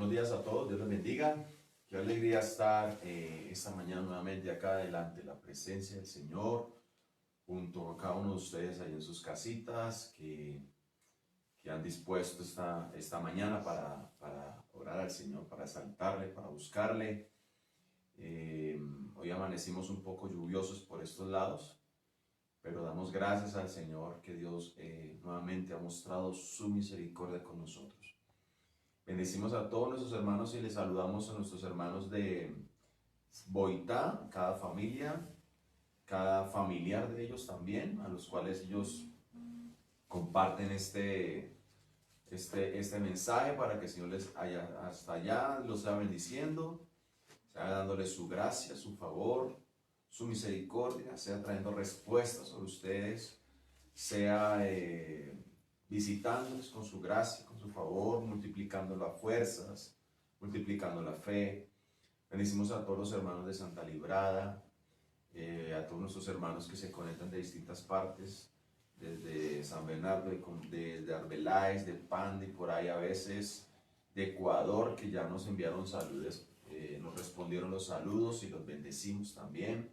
Buenos días a todos, Dios les bendiga. Qué alegría estar esta mañana nuevamente acá delante de la presencia del Señor, junto a cada uno de ustedes ahí en sus casitas que han dispuesto esta mañana para orar al Señor, para exaltarle, para buscarle. Hoy amanecimos un poco lluviosos por estos lados, pero damos gracias al Señor que Dios nuevamente ha mostrado su misericordia con nosotros. Bendecimos a todos nuestros hermanos y les saludamos a nuestros hermanos de Boitá, cada familiar de ellos también, a los cuales ellos comparten este mensaje para que el Señor les haya hasta allá, los sea bendiciendo, sea dándoles su gracia, su favor, su misericordia, sea trayendo respuestas sobre ustedes, sea visitándoles con su gracia, con su favor, multiplicando las fuerzas, multiplicando la fe. Bendecimos a todos los hermanos de Santa Librada, a todos nuestros hermanos que se conectan de distintas partes, desde San Bernardo, de Arbeláez, de Pandi, por ahí a veces, de Ecuador, que ya nos enviaron saludos, nos respondieron los saludos y los bendecimos también.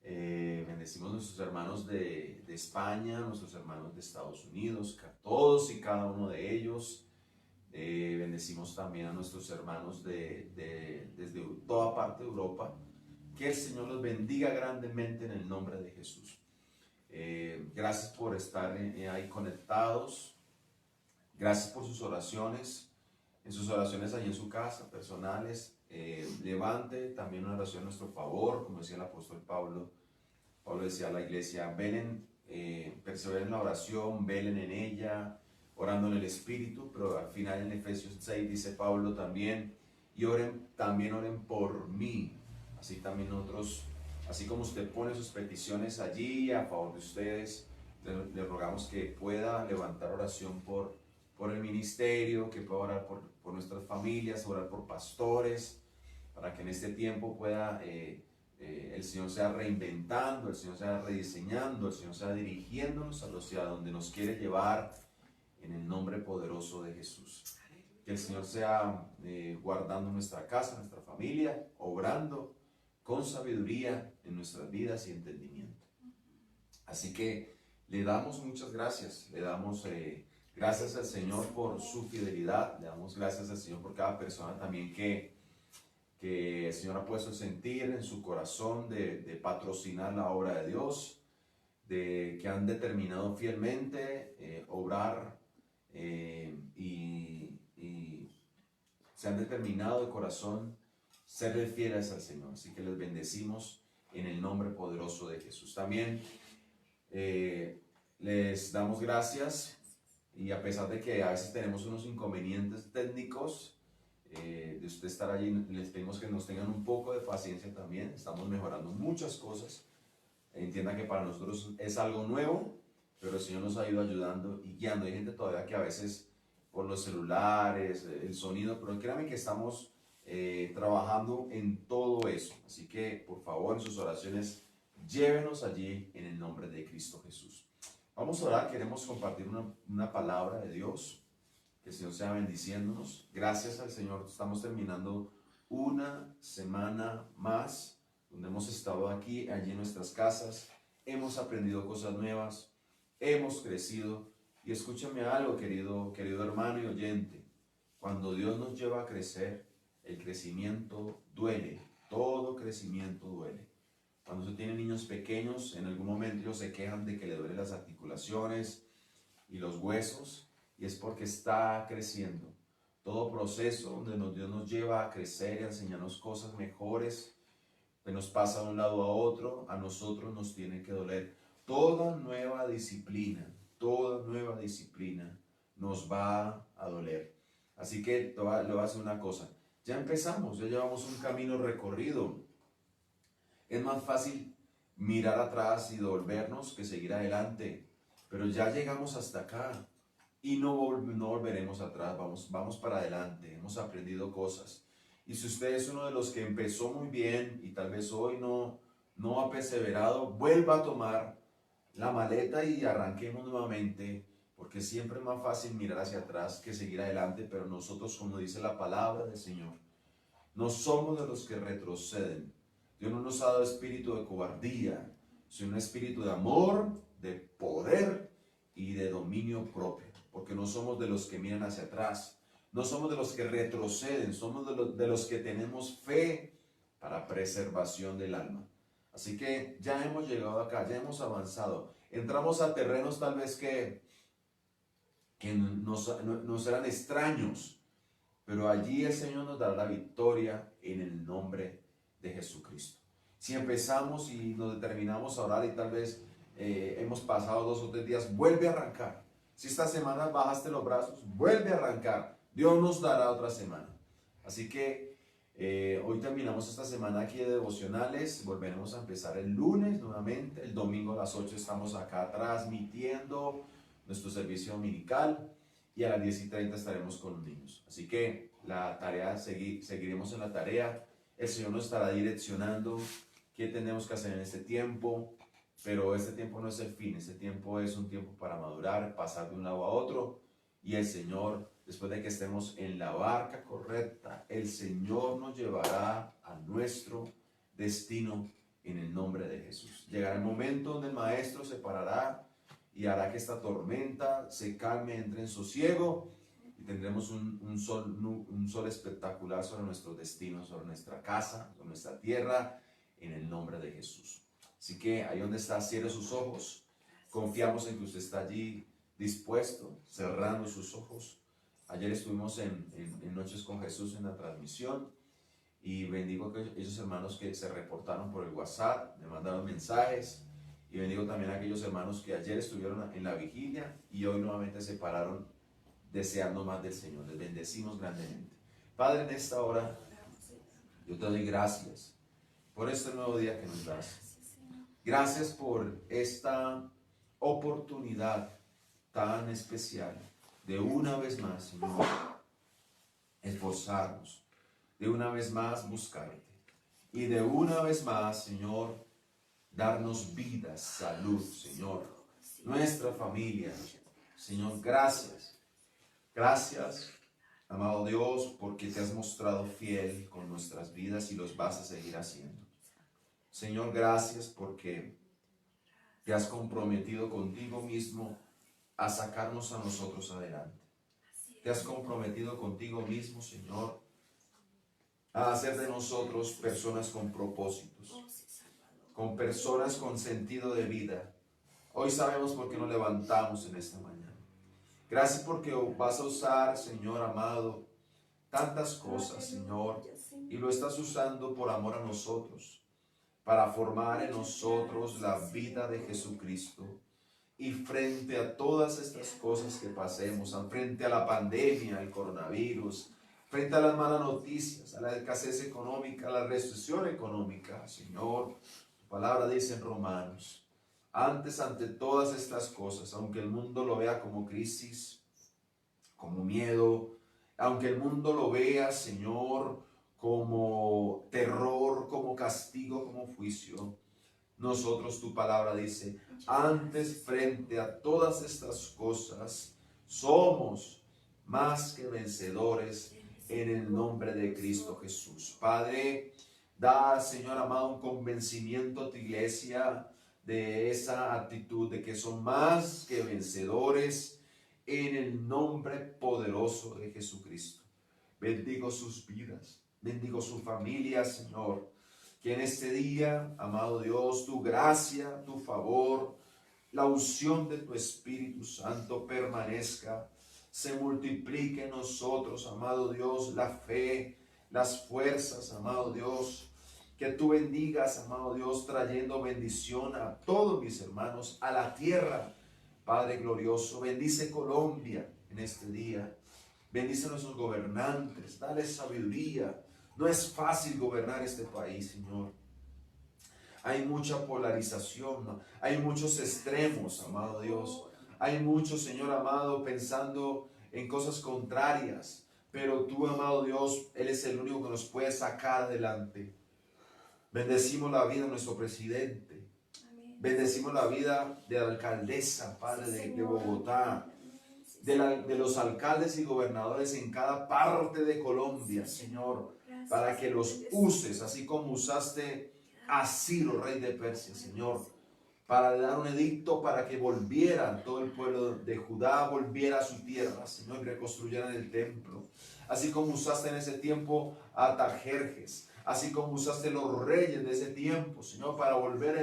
Bendecimos a nuestros hermanos de España, nuestros hermanos de Estados Unidos, a todos y cada uno de ellos. Bendecimos también a nuestros hermanos desde toda parte de Europa. Que el Señor los bendiga grandemente en el nombre de Jesús. Gracias por estar ahí conectados. Gracias por sus oraciones. En sus oraciones ahí en su casa, personales. Levante también una oración a nuestro favor, como decía el apóstol Pablo. Pablo decía a la iglesia, perseveren en la oración, velen en ella, orando en el Espíritu, pero al final en Efesios 6 dice Pablo también, y oren por mí. Así también nosotros, así como usted pone sus peticiones allí a favor de ustedes, le rogamos que pueda levantar oración por el ministerio, que pueda orar por nuestras familias, orar por pastores, para que en este tiempo pueda el Señor sea reinventando, el Señor sea rediseñando, el Señor sea dirigiéndonos hacia donde nos quiere llevar en el nombre poderoso de Jesús. Que el Señor sea guardando nuestra casa, nuestra familia, obrando con sabiduría en nuestras vidas y entendimiento. Así que le damos muchas gracias, le damos gracias al Señor por su fidelidad, le damos gracias al Señor por cada persona también que el Señor ha puesto el sentir en su corazón de patrocinar la obra de Dios, que han determinado fielmente obrar y se han determinado de corazón serle fieles al Señor. Así que les bendecimos en el nombre poderoso de Jesús. También les damos gracias y a pesar de que a veces tenemos unos inconvenientes técnicos, de usted estar allí, les pedimos que nos tengan un poco de paciencia también. Estamos mejorando muchas cosas. Entiendan que para nosotros es algo nuevo, pero el Señor nos ha ido ayudando y guiando. Hay gente todavía que a veces por los celulares, el sonido, pero créanme que estamos trabajando en todo eso. Así que por favor en sus oraciones llévenos allí en el nombre de Cristo Jesús. Vamos a orar, queremos compartir una palabra de Dios. Que el Señor sea bendiciéndonos. Gracias al Señor. Estamos terminando una semana más donde hemos estado aquí, allí en nuestras casas. Hemos aprendido cosas nuevas. Hemos crecido. Y escúchame algo, querido hermano y oyente. Cuando Dios nos lleva a crecer, el crecimiento duele. Todo crecimiento duele. Cuando se tiene niños pequeños, en algún momento ellos se quejan de que le duelen las articulaciones y los huesos. Y es porque está creciendo. Todo proceso donde Dios nos lleva a crecer y a enseñarnos cosas mejores, que nos pasa de un lado a otro, a nosotros nos tiene que doler. Toda nueva disciplina nos va a doler. Así que le voy a hacer una cosa. Ya empezamos, ya llevamos un camino recorrido. Es más fácil mirar atrás y devolvernos que seguir adelante. Pero ya llegamos hasta acá. Y no volveremos atrás, vamos para adelante, hemos aprendido cosas. Y si usted es uno de los que empezó muy bien y tal vez hoy no ha perseverado, vuelva a tomar la maleta y arranquemos nuevamente, porque siempre es más fácil mirar hacia atrás que seguir adelante, pero nosotros, como dice la palabra del Señor, no somos de los que retroceden. Dios no nos ha dado espíritu de cobardía, sino un espíritu de amor, de poder y de dominio propio, porque no somos de los que miran hacia atrás, no somos de los que retroceden, somos de los que tenemos fe para preservación del alma. Así que ya hemos llegado acá, ya hemos avanzado. Entramos a terrenos tal vez que nos eran extraños, pero allí el Señor nos dará la victoria en el nombre de Jesucristo. Si empezamos y nos determinamos a orar y tal vez hemos pasado 2 o 3 días, vuelve a arrancar. Si esta semana bajaste los brazos, vuelve a arrancar. Dios nos dará otra semana. Así que hoy terminamos esta semana aquí de devocionales. Volveremos a empezar el lunes nuevamente. El domingo a las 8 estamos acá transmitiendo nuestro servicio dominical. Y a las 10:30 estaremos con los niños. Así que la tarea, seguiremos en la tarea. El Señor nos estará direccionando qué tenemos que hacer en este tiempo. Pero este tiempo no es el fin. Este tiempo es un tiempo para madurar, pasar de un lado a otro. Y el Señor, después de que estemos en la barca correcta, el Señor nos llevará a nuestro destino en el nombre de Jesús. Llegará el momento donde el Maestro se parará y hará que esta tormenta se calme, entre en sosiego y tendremos un sol espectacular sobre nuestros destinos, sobre nuestra casa, sobre nuestra tierra, en el nombre de Jesús. Así que ahí donde está, cierre sus ojos. Confiamos en que usted está allí dispuesto, cerrando sus ojos. Ayer estuvimos en Noches con Jesús en la transmisión y bendigo a esos hermanos que se reportaron por el WhatsApp, me mandaron mensajes. Y bendigo también a aquellos hermanos que ayer estuvieron en la vigilia y hoy nuevamente se pararon deseando más del Señor. Les bendecimos grandemente. Padre, en esta hora yo te doy gracias por este nuevo día que nos das. Gracias por esta oportunidad tan especial de una vez más, Señor, esforzarnos, de una vez más buscarte y de una vez más, Señor, darnos vida, salud, Señor, nuestra familia. Señor, gracias. Gracias, amado Dios, porque te has mostrado fiel con nuestras vidas y los vas a seguir haciendo. Señor, gracias porque te has comprometido contigo mismo a sacarnos a nosotros adelante. Te has comprometido contigo mismo, Señor, a hacer de nosotros personas con propósitos, con personas con sentido de vida. Hoy sabemos por qué nos levantamos en esta mañana. Gracias porque vas a usar, Señor amado, tantas cosas, Señor, y lo estás usando por amor a nosotros, para formar en nosotros la vida de Jesucristo. Y frente a todas estas cosas que pasemos, frente a la pandemia, al coronavirus, frente a las malas noticias, a la escasez económica, a la recesión económica, Señor, tu palabra dice en Romanos, antes, ante todas estas cosas, aunque el mundo lo vea como crisis, como miedo, aunque el mundo lo vea, Señor, como terror, como castigo, como juicio, nosotros, tu palabra dice, antes, frente a todas estas cosas, somos más que vencedores en el nombre de Cristo Jesús. Padre, da, Señor amado, un convencimiento a tu iglesia de esa actitud de que son más que vencedores en el nombre poderoso de Jesucristo. Bendigo sus vidas, bendigo su familia, Señor. Que en este día, amado Dios, tu gracia, tu favor, la unción de tu Espíritu Santo permanezca, se multiplique en nosotros, amado Dios, la fe, las fuerzas, amado Dios. Que tú bendigas, amado Dios, trayendo bendición a todos mis hermanos, a la tierra. Padre glorioso, bendice Colombia en este día. Bendice a nuestros gobernantes, dale sabiduría. No es fácil gobernar este país, Señor. Hay mucha polarización, hay muchos extremos, amado Dios. Hay muchos, Señor amado, pensando en cosas contrarias. Pero tú, amado Dios, Él es el único que nos puede sacar adelante. Bendecimos la vida de nuestro presidente. Bendecimos la vida de la alcaldesa, Padre, de Bogotá. de los alcaldes y gobernadores en cada parte de Colombia, Señor, para que los uses, así como usaste a Ciro, rey de Persia, Señor, para dar un edicto para que volviera todo el pueblo de Judá, volviera a su tierra, Señor, y reconstruyeran el templo. Así como usaste en ese tiempo a Tajerjes, así como usaste los reyes de ese tiempo, Señor, para volver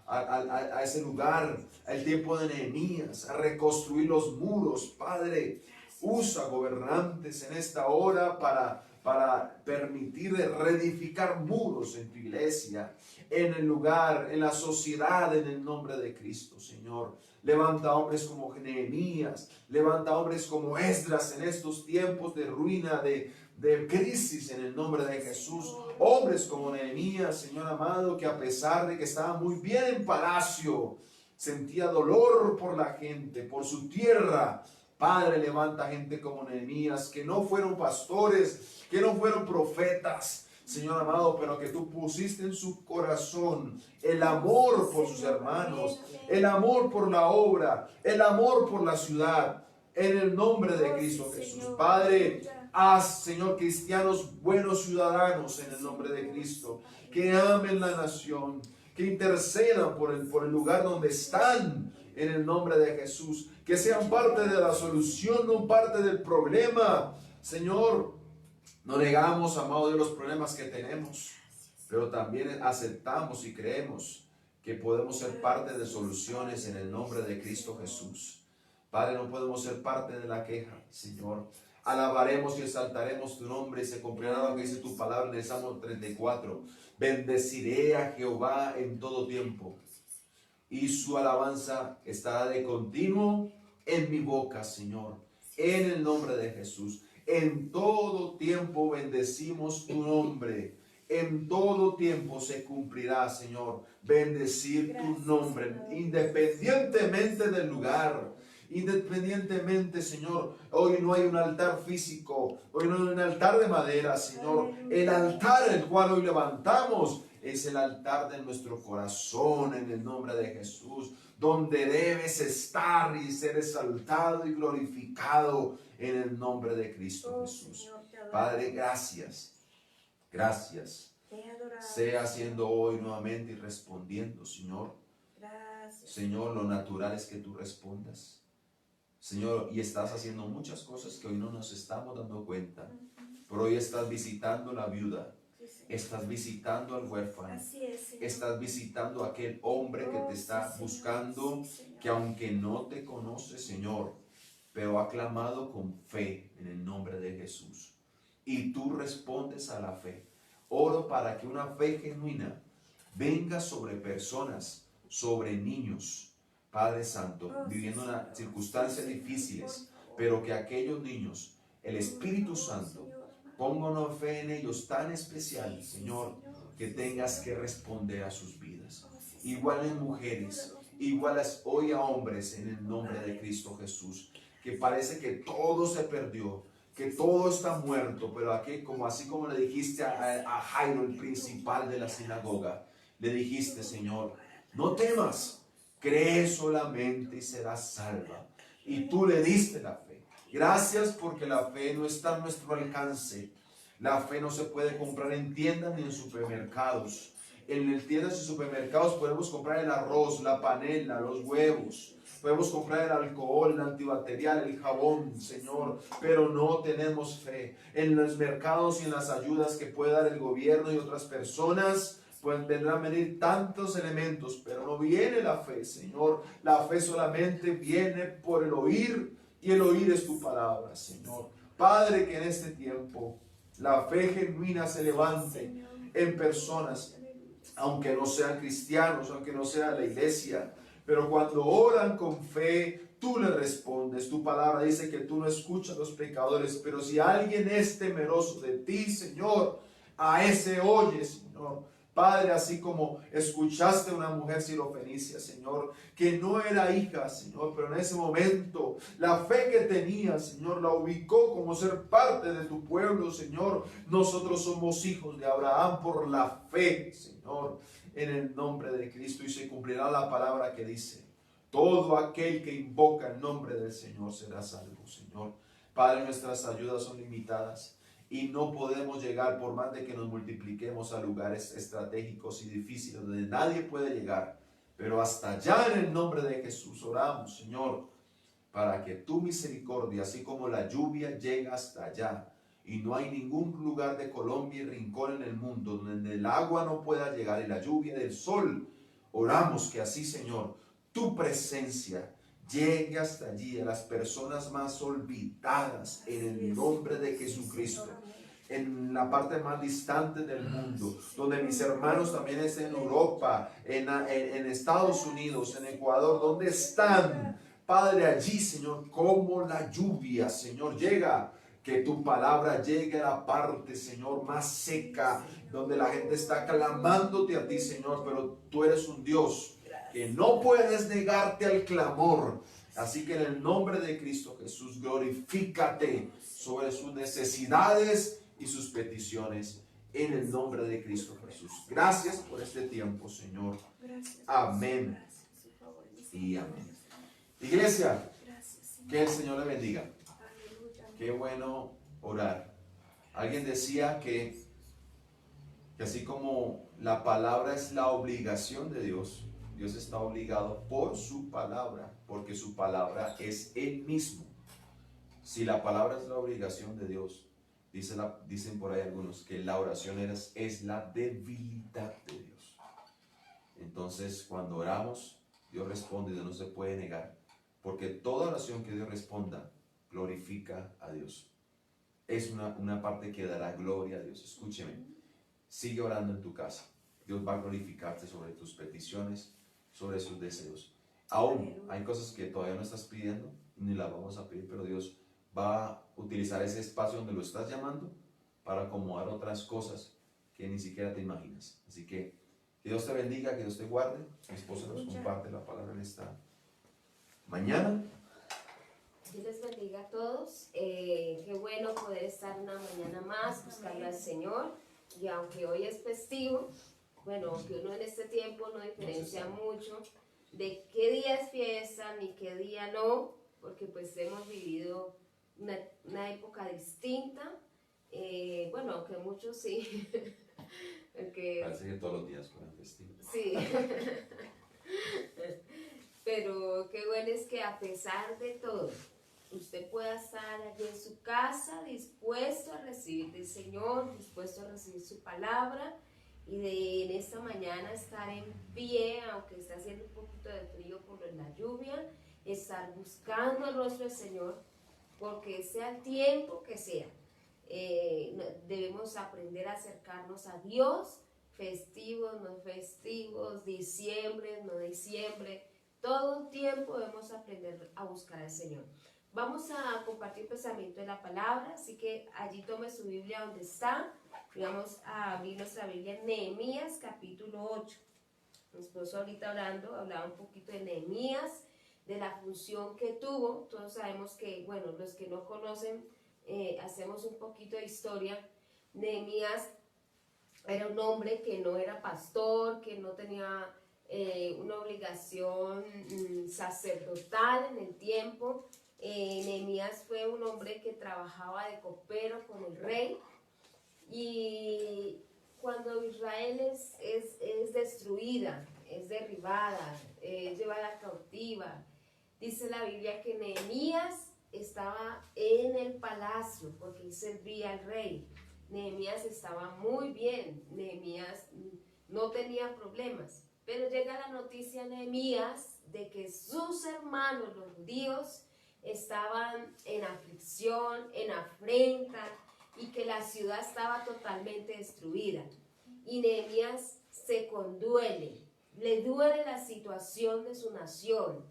a ese lugar, al tiempo de Nehemías, a reconstruir los muros. Padre, usa gobernantes en esta hora para permitir reedificar muros en tu iglesia, en el lugar, en la sociedad, en el nombre de Cristo, Señor. Levanta hombres como Nehemías, levanta hombres como Esdras en estos tiempos de ruina, de crisis, en el nombre de Jesús. Hombres como Nehemías, Señor amado, que a pesar de que estaba muy bien en palacio, sentía dolor por la gente, por su tierra. Padre, levanta gente como Nehemías, que no fueron pastores, que no fueron profetas, Señor amado, pero que tú pusiste en su corazón el amor por sus hermanos, el amor por la obra, el amor por la ciudad, en el nombre de Cristo Jesús. Padre, haz, Señor, cristianos buenos ciudadanos en el nombre de Cristo, que amen la nación, que intercedan por el lugar donde están, en el nombre de Jesús, que sean parte de la solución, no parte del problema. Señor, no negamos, amado, de los problemas que tenemos, pero también aceptamos y creemos que podemos ser parte de soluciones en el nombre de Cristo Jesús. Padre, no podemos ser parte de la queja, Señor. Alabaremos y exaltaremos tu nombre y se cumplirá lo que dice tu palabra en el Salmo 34. Bendeciré a Jehová en todo tiempo, y su alabanza estará de continuo en mi boca, Señor, en el nombre de Jesús. En todo tiempo bendecimos tu nombre. En todo tiempo se cumplirá, Señor, bendecir tu nombre, independientemente del lugar. Independientemente, Señor, hoy no hay un altar físico, hoy no hay un altar de madera, Señor. El altar el cual hoy levantamos es el altar de nuestro corazón, en el nombre de Jesús, donde debes estar y ser exaltado y glorificado en el nombre de Cristo Jesús. Padre, gracias, gracias. Sea haciendo hoy nuevamente y respondiendo, Señor. Señor, lo natural es que tú respondas, Señor, y estás haciendo muchas cosas que hoy no nos estamos dando cuenta, pero hoy estás visitando a la viuda, estás visitando al huérfano, estás visitando a aquel hombre que te está buscando, que aunque no te conoce, Señor, pero ha clamado con fe en el nombre de Jesús, y tú respondes a la fe. Oro para que una fe genuina venga sobre personas, sobre niños, Padre Santo, viviendo unas circunstancias difíciles, pero que aquellos niños, el Espíritu Santo, ponga una fe en ellos tan especial, Señor, que tengas que responder a sus vidas. Igual en mujeres, igual hoy a hombres, en el nombre de Cristo Jesús, que parece que todo se perdió, que todo está muerto, pero aquí, así como le dijiste a Jairo, el principal de la sinagoga, le dijiste, Señor, no temas, cree solamente y serás salva. Y tú le diste la fe. Gracias, porque la fe no está a nuestro alcance. La fe no se puede comprar en tiendas ni en supermercados. En tiendas y supermercados podemos comprar el arroz, la panela, los huevos. Podemos comprar el alcohol, el antibacterial, el jabón, Señor, pero no tenemos fe. En los mercados y en las ayudas que puede dar el gobierno y otras personas, pues vendrán a venir tantos elementos, pero no viene la fe, Señor. La fe solamente viene por el oír, y el oír es tu palabra, Señor. Padre, que en este tiempo la fe genuina se levante en personas, aunque no sean cristianos, aunque no sea la iglesia, pero cuando oran con fe, tú le respondes. Tu palabra dice que tú no escuchas a los pecadores, pero si alguien es temeroso de ti, Señor, a ese oyes, Señor. Padre, así como escuchaste a una mujer sirofenicia, Señor, que no era hija, Señor, pero en ese momento la fe que tenía, Señor, la ubicó como ser parte de tu pueblo, Señor. Nosotros somos hijos de Abraham por la fe, Señor, en el nombre de Cristo, y se cumplirá la palabra que dice: Todo aquel que invoca el nombre del Señor será salvo, Señor. Padre, nuestras ayudas son limitadas y no podemos llegar, por más de que nos multipliquemos, a lugares estratégicos y difíciles donde nadie puede llegar. Pero hasta allá, en el nombre de Jesús, oramos, Señor, para que tu misericordia, así como la lluvia, llegue hasta allá. Y no hay ningún lugar de Colombia y rincón en el mundo donde el agua no pueda llegar y la lluvia del sol. Oramos que así, Señor, tu presencia llegue hasta allí, a las personas más olvidadas, en el nombre de Jesucristo, en la parte más distante del mundo, donde mis hermanos también estén en Europa, en Estados Unidos, en Ecuador, donde están, Padre, allí, Señor, como la lluvia, Señor, llega. Que tu palabra llegue a la parte, Señor, más seca, donde la gente está clamándote a ti, Señor, pero tú eres un Dios que no puedes negarte al clamor. Así que en el nombre de Cristo Jesús, glorifícate sobre sus necesidades y sus peticiones, en el nombre de Cristo Jesús. Gracias por este tiempo, Señor. Amén y amén. Iglesia, que el Señor le bendiga. Qué bueno orar. Alguien decía que así como la palabra es la obligación de Dios, Dios está obligado por su palabra, porque su palabra es Él mismo. Si la palabra es la obligación de Dios, dicen por ahí algunos que la oración es la debilidad de Dios. Entonces, cuando oramos, Dios responde y Dios no se puede negar, porque toda oración que Dios responda glorifica a Dios. Es una parte que dará gloria a Dios. Escúcheme, sigue orando en tu casa. Dios va a glorificarte sobre tus peticiones, sobre sus deseos. Aún hay cosas que todavía no estás pidiendo, ni las vamos a pedir, pero Dios va a utilizar ese espacio donde lo estás llamando para acomodar otras cosas que ni siquiera te imaginas. Así que Dios te bendiga, que Dios te guarde. Mi esposa nos comparte la palabra en esta mañana. Dios les bendiga a todos. Qué bueno poder estar una mañana más buscando al Señor. Y aunque hoy es festivo, bueno, aunque uno en este tiempo no diferencia mucho de qué día es fiesta ni qué día no, porque pues hemos vivido una época distinta. Bueno, aunque muchos sí. Parece que todos los días fueran festivos. Sí. Pero qué bueno es que a pesar de todo, usted pueda estar allí en su casa dispuesto a recibir del Señor, dispuesto a recibir su palabra y en esta mañana estar en pie, aunque esté haciendo un poquito de frío por la lluvia, estar buscando el rostro del Señor, porque sea el tiempo que sea, debemos aprender a acercarnos a Dios, festivos, no festivos, diciembre, no diciembre, todo tiempo debemos aprender a buscar al Señor. Vamos a compartir pensamiento de la palabra, así que allí tome su Biblia donde está y vamos a abrir nuestra Biblia en Nehemías capítulo 8. Mi esposo ahorita hablaba un poquito de Nehemías, de la función que tuvo. Todos sabemos que, bueno, los que no conocen, hacemos un poquito de historia. Nehemías era un hombre que no era pastor, que no tenía una obligación sacerdotal en el tiempo. Nehemías fue un hombre que trabajaba de copero con el rey, y cuando Israel es destruida, es derribada, es llevada cautiva, dice la Biblia que Nehemías estaba en el palacio porque él servía al rey. Nehemías estaba muy bien, Nehemías no tenía problemas, pero llega la noticia a Nehemías de que sus hermanos, los judíos, estaban en aflicción, en afrenta, y que la ciudad estaba totalmente destruida. Y Nehemías se conduele, le duele la situación de su nación.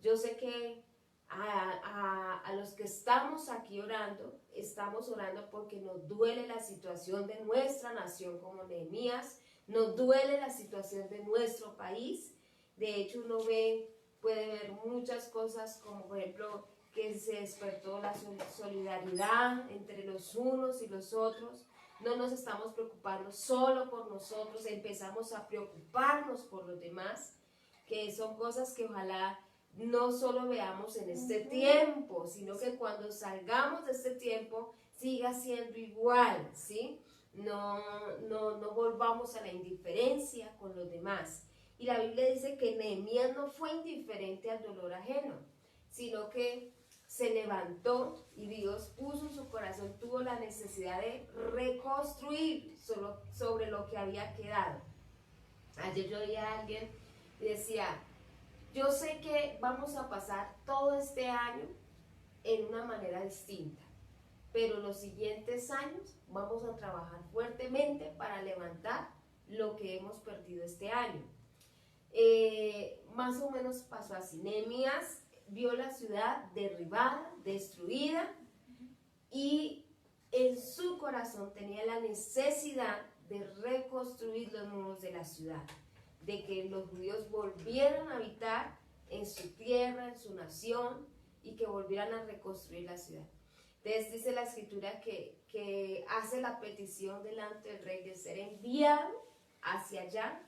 Yo sé que a los que estamos aquí orando, estamos orando porque nos duele la situación de nuestra nación como Nehemías, nos duele la situación de nuestro país. De hecho, uno puede ver muchas cosas, como por ejemplo que se despertó la solidaridad entre los unos y los otros. No nos estamos preocupando solo por nosotros, empezamos a preocuparnos por los demás, que son cosas que ojalá no solo veamos en este tiempo, sino que cuando salgamos de este tiempo siga siendo igual, ¿sí? No volvamos a la indiferencia con los demás. Y la Biblia dice que Nehemías no fue indiferente al dolor ajeno, sino que se levantó y Dios puso en su corazón, tuvo la necesidad de reconstruir sobre lo que había quedado. Ayer yo oí a alguien y decía, yo sé que vamos a pasar todo este año en una manera distinta, pero los siguientes años vamos a trabajar fuertemente para levantar lo que hemos perdido este año. Más o menos pasó así. Nehemías vio la ciudad derribada, destruida, y en su corazón tenía la necesidad de reconstruir los muros de la ciudad, de que los judíos volvieran a habitar en su tierra, en su nación, y que volvieran a reconstruir la ciudad. Entonces dice la escritura que hace la petición delante del rey de ser enviado hacia allá,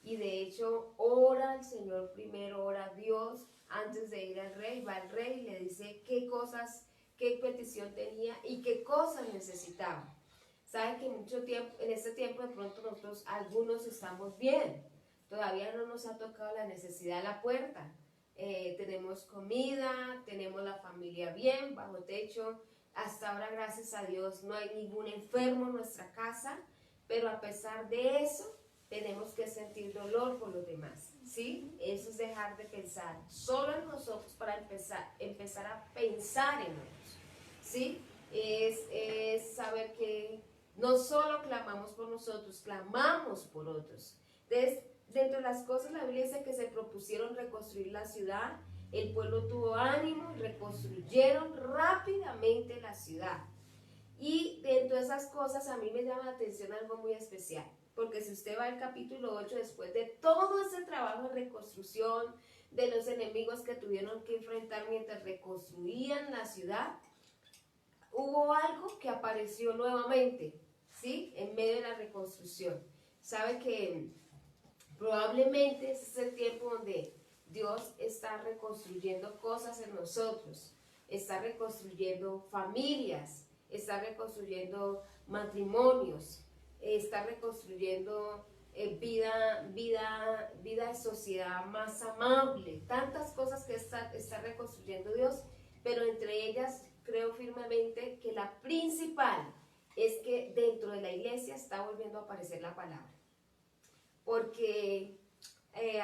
y de hecho ora al Señor primero, ora a Dios antes de ir al rey, va al rey y le dice qué petición tenía y qué cosas necesitaba. Saben que en este tiempo de pronto nosotros algunos estamos bien, todavía no nos ha tocado la necesidad a la puerta, tenemos comida, tenemos la familia bien, bajo techo, hasta ahora gracias a Dios no hay ningún enfermo en nuestra casa, pero a pesar de eso tenemos que sentir dolor por los demás, ¿sí? Eso es dejar de pensar solo en nosotros para empezar a pensar en otros, ¿sí? Es saber que no solo clamamos por nosotros, clamamos por otros. Entonces, dentro de las cosas, la Biblia dice que se propusieron reconstruir la ciudad, el pueblo tuvo ánimo y reconstruyeron rápidamente la ciudad. Y dentro de esas cosas a mí me llama la atención algo muy especial, porque si usted va al capítulo 8, después de todo ese trabajo de reconstrucción, de los enemigos que tuvieron que enfrentar mientras reconstruían la ciudad, hubo algo que apareció nuevamente, ¿sí? En medio de la reconstrucción. Sabe que probablemente ese es el tiempo donde Dios está reconstruyendo cosas en nosotros, está reconstruyendo familias, está reconstruyendo matrimonios, está reconstruyendo vida de sociedad más amable, tantas cosas que está reconstruyendo Dios, pero entre ellas creo firmemente que la principal es que dentro de la iglesia está volviendo a aparecer la palabra, porque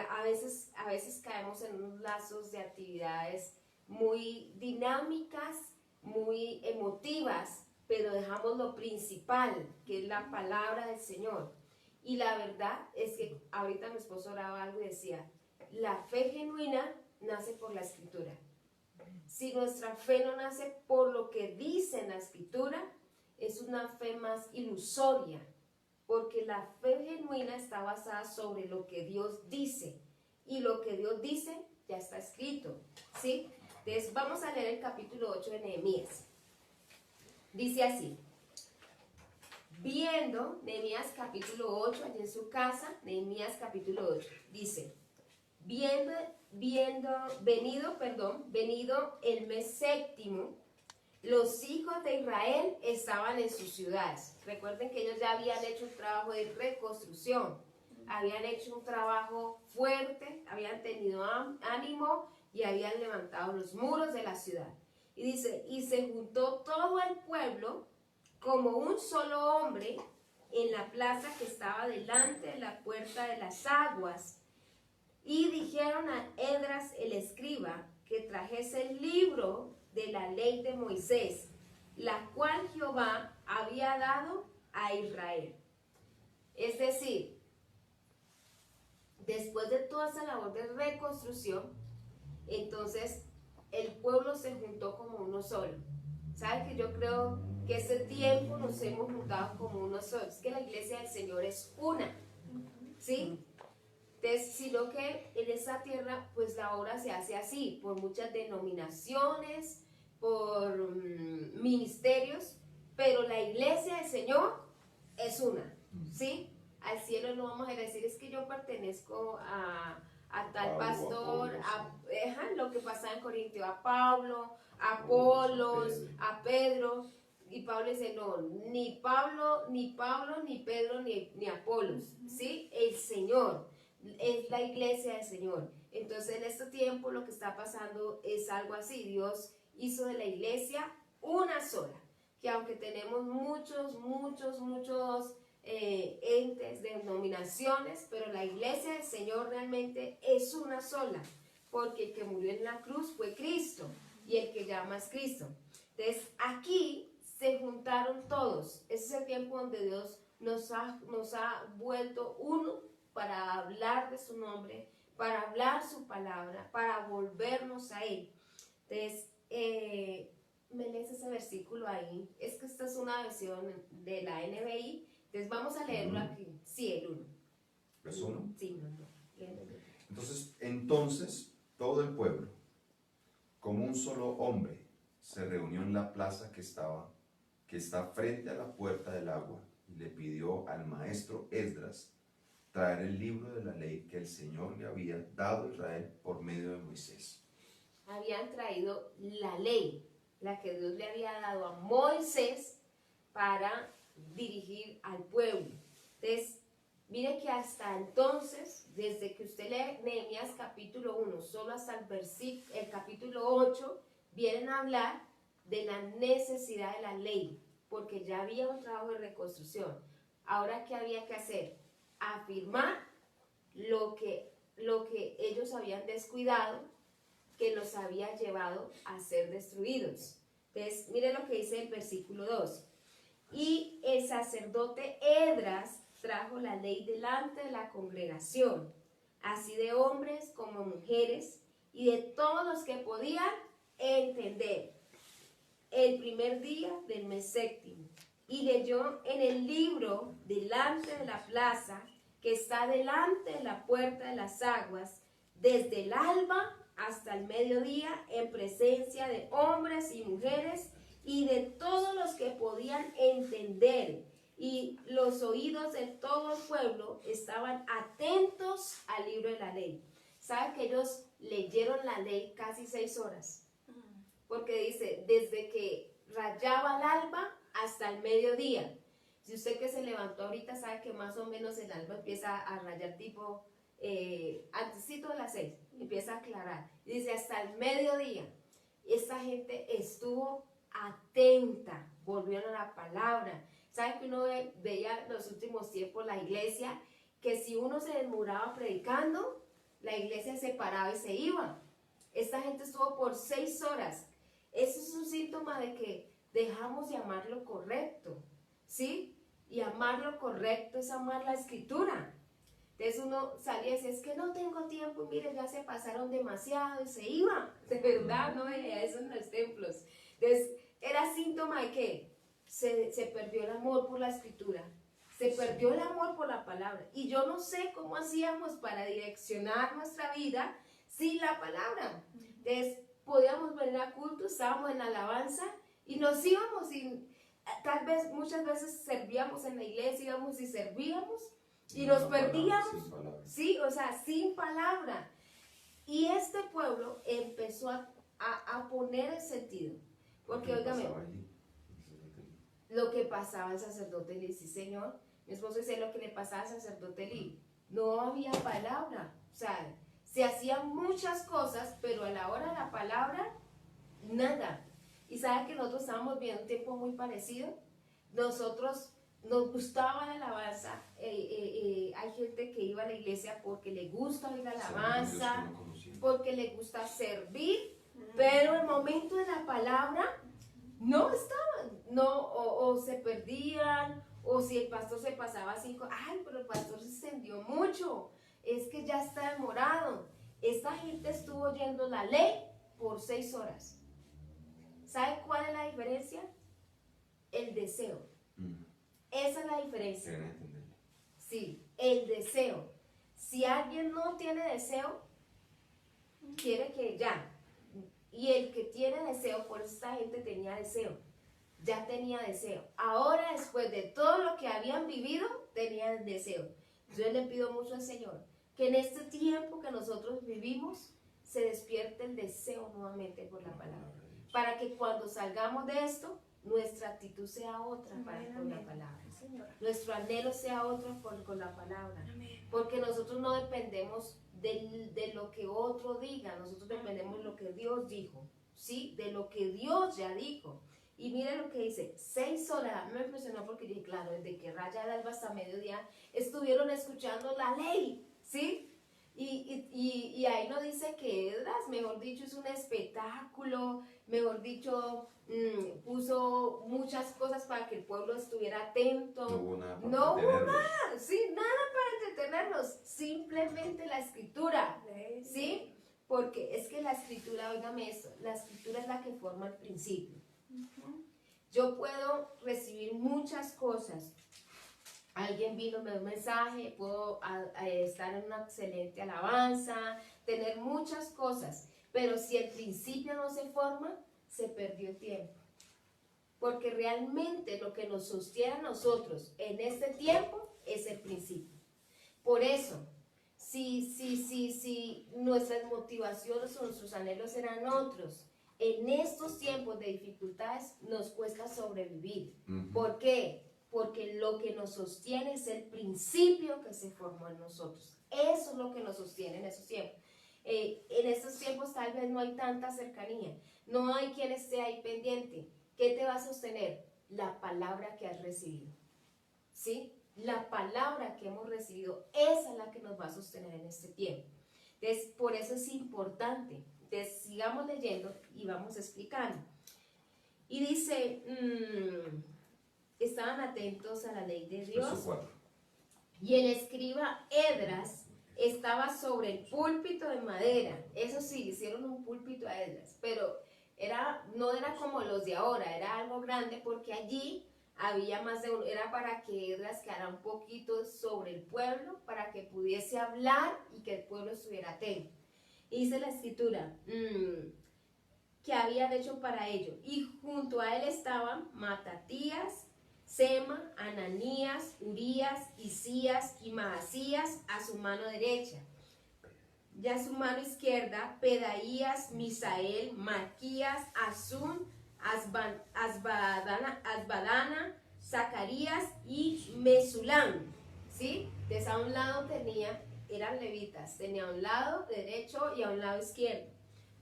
a veces caemos en unos lazos de actividades muy dinámicas, muy emotivas, pero dejamos lo principal, que es la palabra del Señor. Y la verdad es que ahorita mi esposo oraba algo y decía, la fe genuina nace por la escritura. Si nuestra fe no nace por lo que dice en la escritura, es una fe más ilusoria, porque la fe genuina está basada sobre lo que Dios dice, y lo que Dios dice ya está escrito, ¿sí? Entonces vamos a leer el capítulo 8 de Nehemías. Dice así, viendo, Nehemías capítulo 8, allí en su casa, Nehemías capítulo 8, dice, venido el mes séptimo, los hijos de Israel estaban en sus ciudades. Recuerden que ellos ya habían hecho un trabajo de reconstrucción, habían hecho un trabajo fuerte, habían tenido ánimo y habían levantado los muros de la ciudad. Y dice, y se juntó todo el pueblo como un solo hombre en la plaza que estaba delante de la puerta de las aguas. Y dijeron a Esdras el escriba que trajese el libro de la ley de Moisés, la cual Jehová había dado a Israel. Es decir, después de toda esa labor de reconstrucción, entonces el pueblo se juntó como uno solo. ¿Saben que yo creo que ese tiempo nos hemos juntado como uno solo? Es que la iglesia del Señor es una, ¿sí? Entonces, sino que en esa tierra, pues la obra se hace así, por muchas denominaciones, por ministerios, pero la iglesia del Señor es una, ¿sí? Al cielo no vamos a decir, es que yo pertenezco a a tal Pablo, pastor, Apolos, lo que pasaba en Corintio, a Pablo, a Apolos, a Pedro. Y Pablo dice, no, ni Pablo, ni Pedro, ni Apolos, ¿sí? El Señor, es la iglesia del Señor. Entonces en este tiempo lo que está pasando es algo así. Dios hizo de la iglesia una sola, que aunque tenemos muchos entes, denominaciones, pero la iglesia del Señor realmente es una sola, porque el que murió en la cruz fue Cristo y el que llama es Cristo. Entonces aquí se juntaron todos. Ese es el tiempo donde Dios nos ha vuelto uno para hablar de su nombre, para hablar su palabra, para volvernos a Él. Entonces, me lees ese versículo ahí. Es que esta es una versión de la NBI. Entonces, vamos a leerlo aquí. Sí, el 1. ¿Es 1? Sí, no. Entonces, todo el pueblo, como un solo hombre, se reunió en la plaza que está frente a la puerta del agua, y le pidió al maestro Esdras traer el libro de la ley que el Señor le había dado a Israel por medio de Moisés. Habían traído la ley, la que Dios le había dado a Moisés para dirigir al pueblo. Entonces, mire que hasta entonces, desde que usted lee Nehemías capítulo 1, solo hasta el capítulo 8, vienen a hablar de la necesidad de la ley, porque ya había un trabajo de reconstrucción. Ahora, ¿qué había que hacer? Afirmar lo que ellos habían descuidado, que los había llevado a ser destruidos. Entonces, mire lo que dice el versículo 2. Y el sacerdote Esdras trajo la ley delante de la congregación, así de hombres como mujeres, y de todos los que podían entender, el primer día del mes séptimo. Y leyó en el libro delante de la plaza, que está delante de la puerta de las aguas, desde el alba hasta el mediodía, en presencia de hombres y mujeres y de todos los que podían entender, y los oídos de todo el pueblo estaban atentos al libro de la ley. ¿Saben que ellos leyeron la ley casi 6 horas? Porque dice, desde que rayaba el alba hasta el mediodía. Si usted que se levantó ahorita sabe que más o menos el alba empieza a rayar tipo antesito de las 6, empieza a aclarar. Dice hasta el mediodía. Esta gente estuvo atenta, volvieron a la palabra. ¿Sabe que uno veía en los últimos tiempos la iglesia? Que si uno se demoraba predicando, la iglesia se paraba y se iba. Esta gente estuvo por 6 horas. Eso es un síntoma de que dejamos de amar lo correcto, ¿sí? Y amar lo correcto es amar la escritura. Entonces uno salía y decía, es que no tengo tiempo, mire, ya se pasaron demasiado, y se iba. De verdad, no veía eso en los templos. Entonces era síntoma de que se perdió el amor por la escritura, se perdió el amor por la palabra. Y yo no sé cómo hacíamos para direccionar nuestra vida sin la palabra. Entonces podíamos venir a culto, estábamos en alabanza y nos íbamos, y tal vez muchas veces servíamos en la iglesia, íbamos y servíamos y nos perdíamos, sí, o sea, sin palabra. Y este pueblo empezó a poner el sentido, porque óigame, lo que pasaba al sacerdote Elí, sí señor, mi esposo dice lo que le pasaba al sacerdote Elí, no había palabra, o sea, se hacían muchas cosas, pero a la hora de la palabra, nada. Y sabe que nosotros estábamos viendo un tiempo muy parecido. Nosotros nos gustaba la alabanza. Hay gente que iba a la iglesia porque le gusta oír la alabanza, porque le gusta servir, pero el momento de la palabra no estaban, no, o se perdían, o si el pastor se pasaba 5, ay, pero el pastor se extendió mucho, es que ya está demorado. Esta gente estuvo oyendo la ley por 6 horas. ¿Sabe cuál es la diferencia? El deseo. Esa es la diferencia. Sí, el deseo. Si alguien no tiene deseo, quiere que ya. Y el que tiene deseo, por eso esta gente tenía deseo. Ya tenía deseo. Ahora, después de todo lo que habían vivido, tenían deseo. Yo le pido mucho al Señor que en este tiempo que nosotros vivimos se despierte el deseo nuevamente por la palabra, para que cuando salgamos de esto, nuestra actitud sea otra con la palabra. Nuestro anhelo sea otro con la palabra. Porque nosotros no dependemos de lo que otro diga, nosotros dependemos de lo que Dios dijo, ¿sí? De lo que Dios ya dijo. Y mire lo que dice, 6 horas, a mí me impresionó porque dije, claro, desde que raya de alba hasta mediodía estuvieron escuchando la ley, ¿sí? Y ahí no dice que Esdras, mejor dicho, es un espectáculo, mejor dicho, puso muchas cosas para que el pueblo estuviera atento. No hubo nada para No hubo entretenerlos. nada, sí, nada para entretenerlos, simplemente la escritura, ¿sí? Porque es que la escritura, óigame esto, la escritura es la que forma el principio. Yo puedo recibir muchas cosas. Alguien vino, me dio un mensaje, puedo estar en una excelente alabanza, tener muchas cosas, pero si el principio no se forma, se perdió el tiempo. Porque realmente lo que nos sostiene a nosotros en este tiempo es el principio. Por eso, si nuestras motivaciones o nuestros anhelos eran otros, en estos tiempos de dificultades nos cuesta sobrevivir. ¿Por qué? Porque lo que nos sostiene es el principio que se formó en nosotros. Eso es lo que nos sostiene en esos tiempos. En estos tiempos tal vez no hay tanta cercanía, no hay quien esté ahí pendiente. ¿Qué te va a sostener? La palabra que has recibido, ¿sí? La palabra que hemos recibido, esa es la que nos va a sostener en este tiempo. Entonces, por eso es importante. Entonces, sigamos leyendo y vamos explicando. Y dice, estaban atentos a la ley de Dios. Y el escriba Esdras estaba sobre el púlpito de madera. Eso sí, hicieron un púlpito a Esdras, pero no era como los de ahora, era algo grande porque allí había más de uno, era para que Esdras quedara un poquito sobre el pueblo, para que pudiese hablar y que el pueblo estuviera atento. Y dice la escritura, que habían hecho para ello. Y junto a él estaban Matatías, Sema, Ananías, Urías, Isías y Maasías a su mano derecha. Y a su mano izquierda, Pedaías, Misael, Malquías, Azún, Asbadana, Zacarías y Mesulán. ¿Sí? Entonces a un lado eran levitas, tenía a un lado derecho y a un lado izquierdo,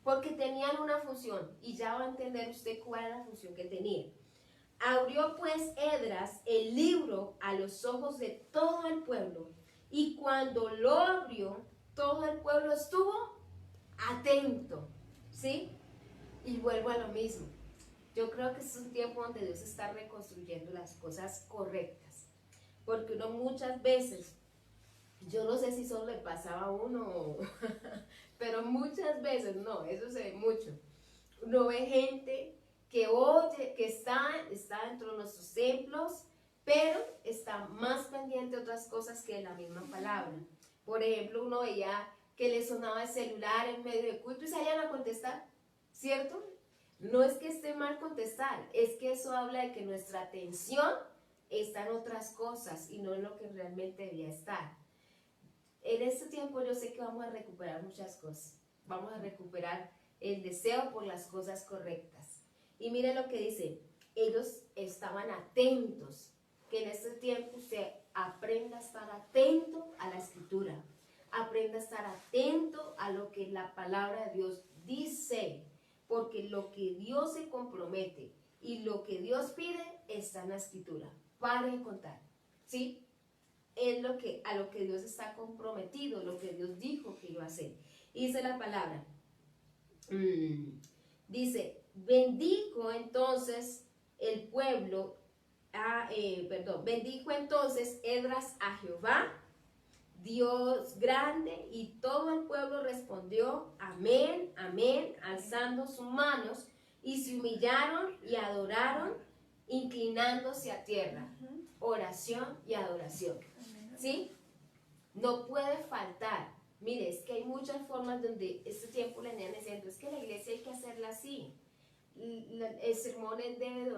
porque tenían una función, y ya va a entender usted cuál era la función que tenía. Abrió pues Esdras el libro a los ojos de todo el pueblo, y cuando lo abrió, todo el pueblo estuvo atento, ¿sí? Y vuelvo a lo mismo. Yo creo que es un tiempo donde Dios está reconstruyendo las cosas correctas, porque uno muchas veces, yo no sé si solo le pasaba a uno, pero muchas veces, no, eso se ve mucho. Uno ve gente que oye, que está dentro de nuestros templos, pero está más pendiente de otras cosas que de la misma palabra. Por ejemplo, uno veía que le sonaba el celular en medio de culto y salían a contestar, ¿cierto? No es que esté mal contestar, es que eso habla de que nuestra atención está en otras cosas y no en lo que realmente debía estar. En este tiempo yo sé que vamos a recuperar muchas cosas. Vamos a recuperar el deseo por las cosas correctas. Y mire lo que dice, ellos estaban atentos, que en este tiempo usted aprenda a estar atento a la escritura, aprenda a estar atento a lo que la palabra de Dios dice, porque lo que Dios se compromete y lo que Dios pide está en la escritura. Pare de contar, ¿sí? Es a lo que Dios está comprometido, lo que Dios dijo que iba a hacer. Y dice la palabra, dice, bendijo entonces el pueblo, bendijo entonces Esdras a Jehová, Dios grande, y todo el pueblo respondió, amén, amén, alzando sus manos, y se humillaron y adoraron, inclinándose a tierra. Oración y adoración. ¿Sí? No puede faltar. Mire, es que hay muchas formas donde este tiempo le han diciendo, es que la iglesia hay que hacerla así. El sermón debe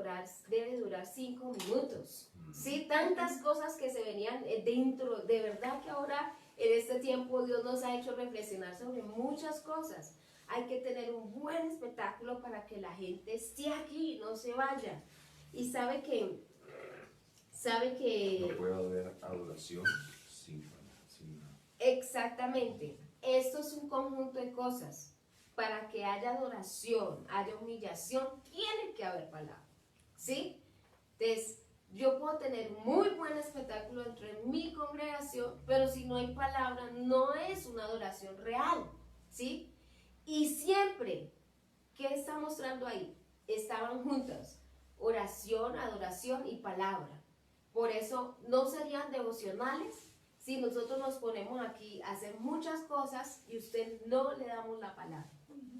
durar 5 minutos. ¿Sí? Tantas cosas que se venían dentro. De verdad que ahora En este tiempo Dios nos ha hecho reflexionar sobre muchas cosas. Hay que tener un buen espectáculo para que la gente esté aquí, no se vaya. Y sabe que No puede haber adoración sin nada. exactamente, esto es un conjunto de cosas. Para que haya adoración, haya humillación, tiene que haber palabra, ¿sí? Entonces, yo puedo tener muy buen espectáculo dentro de mi congregación, pero si no hay palabra, no es una adoración real, ¿sí? Y siempre, ¿qué está mostrando ahí? Estaban juntas, oración, adoración y palabra. Por eso no serían devocionales si nosotros nos ponemos aquí a hacer muchas cosas y usted no le damos la palabra,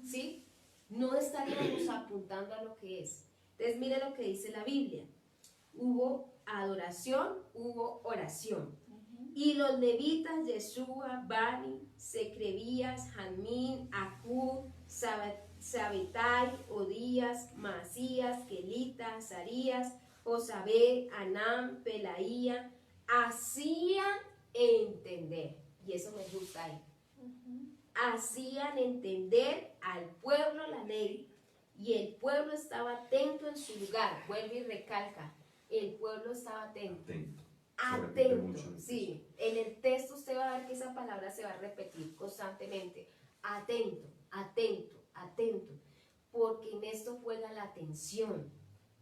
¿sí? No estaríamos apuntando a lo que es. Entonces mire lo que dice la Biblia. Hubo adoración, hubo oración. Y los levitas, Yeshua, Bani, Secrebías, Jamín, Acub, Sabetai, Odías, Masías, Kelita, Azarías, Josabé, Anam, Pelaía, hacían entender, y eso me gusta ahí, hacían entender al pueblo la ley, y el pueblo estaba atento en su lugar. Vuelve y recalca, el pueblo estaba atento. Atento, sí. En el texto usted va a ver que esa palabra se va a repetir constantemente. Atento, atento, atento. Porque en esto juega la atención,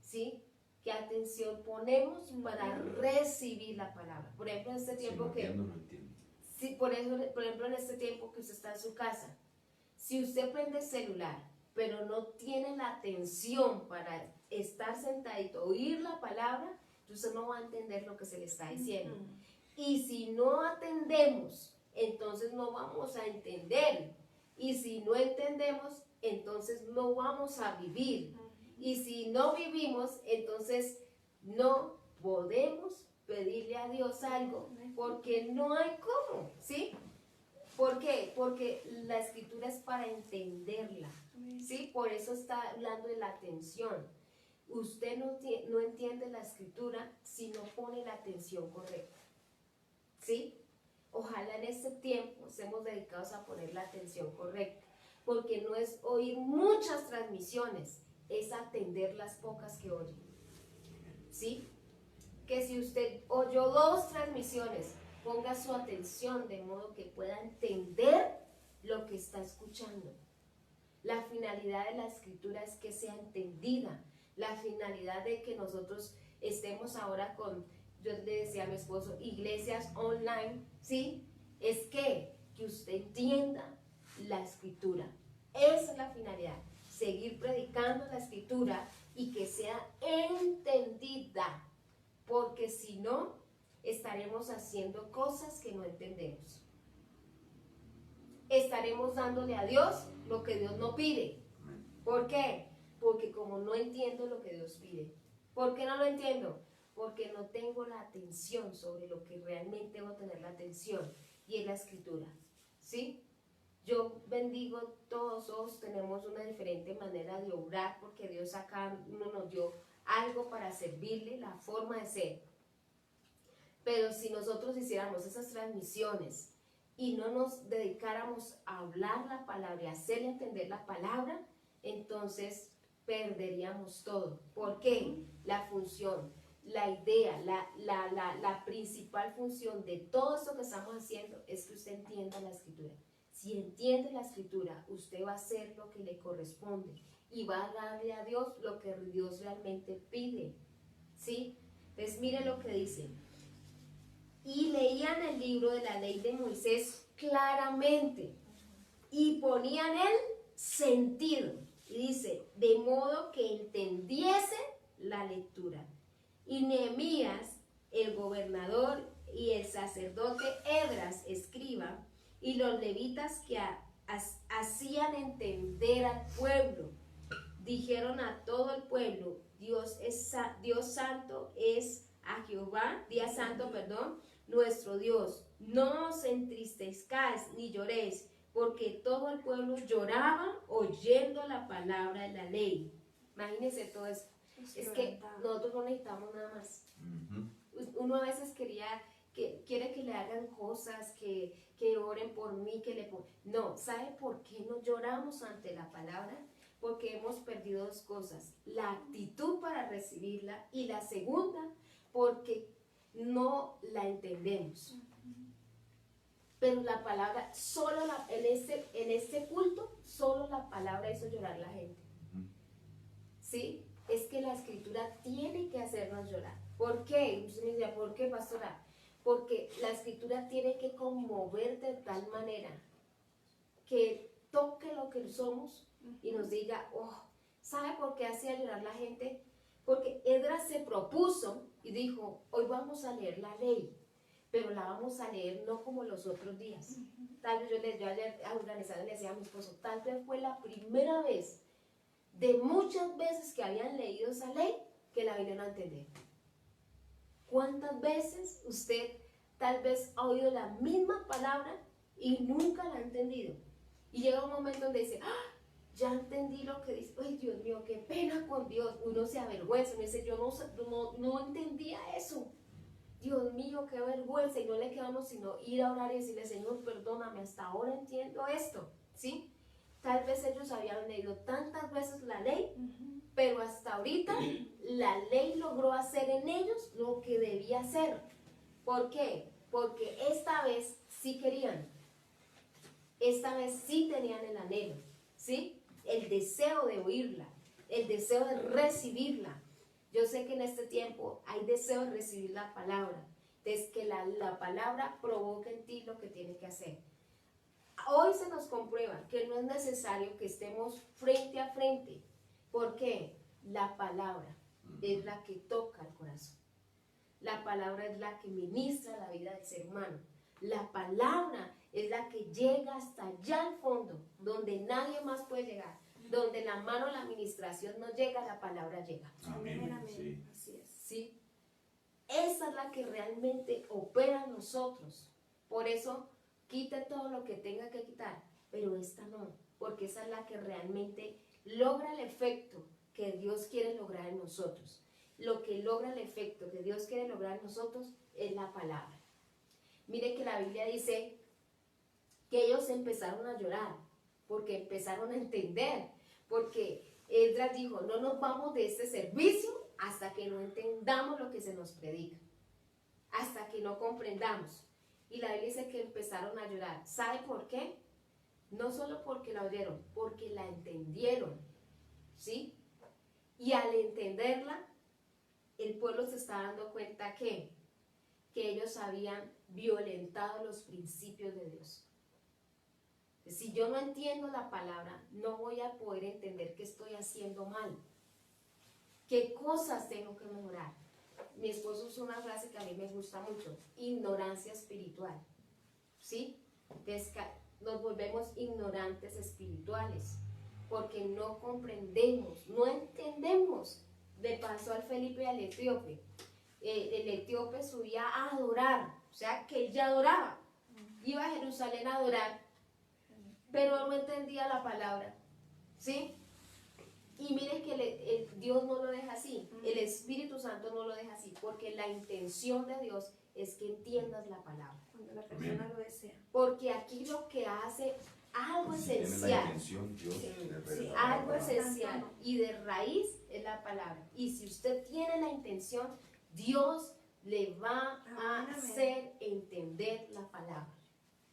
¿sí? ¿Qué atención ponemos para recibir la palabra? Por ejemplo, en este tiempo no entiendo. Sí, por ejemplo, en este tiempo que usted está en su casa, si usted prende el celular, pero no tiene la atención para estar sentadito, oír la palabra, usted no va a entender lo que se le está diciendo. Y si no atendemos, entonces no vamos a entender. Y si no entendemos, entonces no vamos a vivir. Y si no vivimos, entonces no podemos pedirle a Dios algo, porque no hay cómo, ¿sí? ¿Por qué? Porque la escritura es para entenderla, ¿sí? Por eso está hablando de la atención. Usted no entiende la escritura si no pone la atención correcta, ¿sí? Ojalá en este tiempo estemos dedicados a poner la atención correcta, porque no es oír muchas transmisiones, es atender las pocas que oye, ¿sí? Que si usted oyó 2 transmisiones, ponga su atención de modo que pueda entender lo que está escuchando. La finalidad de la escritura es que sea entendida. La finalidad de que nosotros estemos ahora con, yo le decía a mi esposo, iglesias online, ¿sí? Es que usted entienda la escritura. Esa es la finalidad. Seguir predicando la escritura y que sea entendida. Porque si no, estaremos haciendo cosas que no entendemos. Estaremos dándole a Dios lo que Dios no pide. ¿Por qué? Porque como no entiendo lo que Dios pide. ¿Por qué no lo entiendo? Porque no tengo la atención sobre lo que realmente debo tener la atención, y es la escritura, ¿sí? Yo bendigo, todos tenemos una diferente manera de obrar, porque Dios acá nos dio algo para servirle, la forma de ser. Pero si nosotros hiciéramos esas transmisiones y no nos dedicáramos a hablar la palabra y a hacerle entender la palabra, entonces perderíamos todo. ¿Por qué? La función, la idea, la principal función de todo esto que estamos haciendo es que usted entienda la escritura. Si entiende la escritura, usted va a hacer lo que le corresponde y va a darle a Dios lo que Dios realmente pide, ¿sí? Entonces mire lo que dice. Y leían el libro de la ley de Moisés claramente y ponían el sentido. Y dice, de modo que entendiesen la lectura. Y Nehemías, el gobernador, y el sacerdote Esdras, escriba, y los levitas que hacían entender al pueblo, dijeron a todo el pueblo, Dios santo es a Jehová, día santo, perdón, nuestro Dios. No os entristezcáis ni lloréis, porque todo el pueblo lloraba oyendo la palabra de la ley. Imagínense todo eso. Es que nosotros no necesitamos nada más. Uno a veces quería que quiere que le hagan cosas, que oren por mí, No, ¿sabe por qué no lloramos ante la palabra? Porque hemos perdido dos cosas, la actitud para recibirla y la segunda, porque no la entendemos. Pero la palabra, en este culto, solo la palabra hizo llorar a la gente. ¿Sí? Es que la escritura tiene que hacernos llorar. ¿Por qué? Entonces me decía, ¿por qué, pastora? Porque la escritura tiene que conmover de tal manera que toque lo que somos y nos diga, oh, ¿sabe por qué hacía llorar la gente? Porque Esdras se propuso y dijo, hoy vamos a leer la ley, pero la vamos a leer no como los otros días. Tal vez yo ayer organizada le decía a mi esposo, tal vez fue la primera vez de muchas veces que habían leído esa ley que la vinieron a entender. ¿Cuántas veces usted tal vez ha oído la misma palabra y nunca la ha entendido? Y llega un momento donde dice, ¡ah! Ya entendí lo que dice. ¡Ay, Dios mío, qué pena con Dios! Uno se avergüenza, uno dice, yo no entendía eso. Dios mío, qué vergüenza. Y no le quedamos sino ir a orar y decirle, Señor, perdóname, hasta ahora entiendo esto. ¿Sí? Tal vez ellos habían leído tantas veces la ley, pero hasta ahorita la ley logró hacer en ellos lo que debía hacer. ¿Por qué? Porque esta vez sí querían. Esta vez sí tenían el anhelo, ¿sí? El deseo de oírla, el deseo de recibirla. Yo sé que en este tiempo hay deseo de recibir la palabra, es que la palabra provoca en ti lo que tiene que hacer. Hoy se nos comprueba que no es necesario que estemos frente a frente. ¿Por qué? La palabra es la que toca el corazón. La palabra es la que ministra la vida del ser humano. La palabra es la que llega hasta allá al fondo, donde nadie más puede llegar. Donde la mano de la administración no llega, la palabra llega. Amén. Amén. Sí. Así es. ¿Sí? Esa es la que realmente opera en nosotros. Por eso, quite todo lo que tenga que quitar, pero esta no, porque esa es la que realmente logra el efecto que Dios quiere lograr en nosotros. Lo que logra el efecto que Dios quiere lograr en nosotros es la palabra. Mire que la Biblia dice que ellos empezaron a llorar, porque empezaron a entender, porque Esdras dijo, no nos vamos de este servicio hasta que no entendamos lo que se nos predica, hasta que no comprendamos. Y la Biblia dice que empezaron a llorar. ¿Sabe por qué? No solo porque la oyeron, porque la entendieron, ¿sí? Y al entenderla, el pueblo se está dando cuenta que ellos habían violentado los principios de Dios. Si yo no entiendo la palabra, no voy a poder entender qué estoy haciendo mal, qué cosas tengo que mejorar. Mi esposo usa una frase que a mí me gusta mucho, ignorancia espiritual, ¿sí? Nos volvemos ignorantes espirituales, porque no comprendemos, no entendemos. Le pasó al Felipe y al etíope. El etíope subía a adorar, o sea que él ya adoraba, iba a Jerusalén a adorar, pero no entendía la palabra, ¿sí? Y miren que Dios no lo deja así, el Espíritu Santo no lo deja así, porque la intención de Dios es que entiendas la palabra. Cuando la persona lo desea. Porque aquí lo que hace algo Si tiene la esencial, intención, Dios le revela la algo palabra. esencial y de raíz es la palabra. Y si usted tiene la intención, Dios le va a hacer entender la palabra,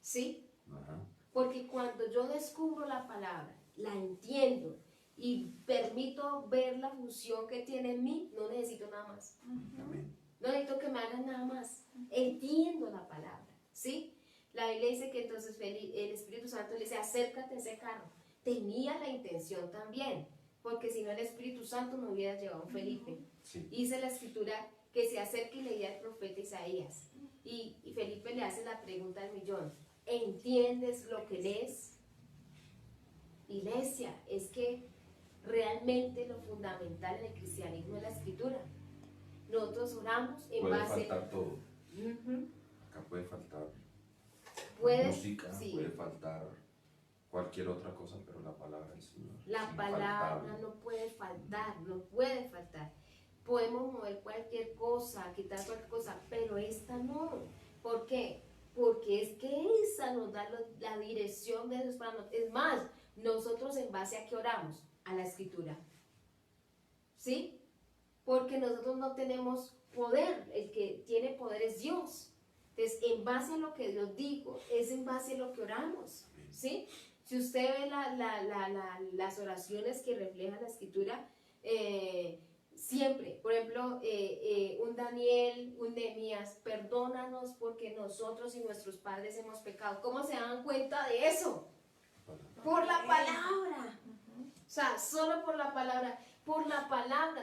¿sí? Ajá. Porque cuando yo descubro la palabra, la entiendo y permito ver la función que tiene en mí, no necesito nada más. Amén. No necesito que me hagan nada más. Entiendo la palabra, ¿sí? La Biblia dice que entonces el Espíritu Santo le dice, acércate a ese carro. Tenía la intención también, porque si no el Espíritu Santo no hubiera llevado a un Felipe. Sí. Dice la Escritura que se acerque y leía al profeta Isaías. Y Felipe le hace la pregunta al millón, ¿entiendes lo que lees? Iglesia, es que realmente lo fundamental en el cristianismo es la Escritura. Nosotros oramos en Puede base... faltar todo. Acá puede faltar música, sí. puede faltar cualquier otra cosa, pero la palabra del Señor. La es palabra infaltable. no puede faltar, no puede faltar. Podemos mover cualquier cosa, quitar cualquier cosa, pero esta no. ¿Por qué? Porque es que esa nos da la dirección de Dios para nosotros. Es más, nosotros en base a qué oramos, a la escritura. ¿Sí? Porque nosotros no tenemos poder, el que tiene poder es Dios. Entonces, en base a lo que Dios dijo, es en base a lo que oramos. ¿Sí? Si usted ve las oraciones que refleja la escritura, siempre, por ejemplo, un Daniel, un Nehemías, perdónanos porque nosotros y nuestros padres hemos pecado. ¿Cómo se dan cuenta de eso? Por la palabra. O sea, solo por la palabra,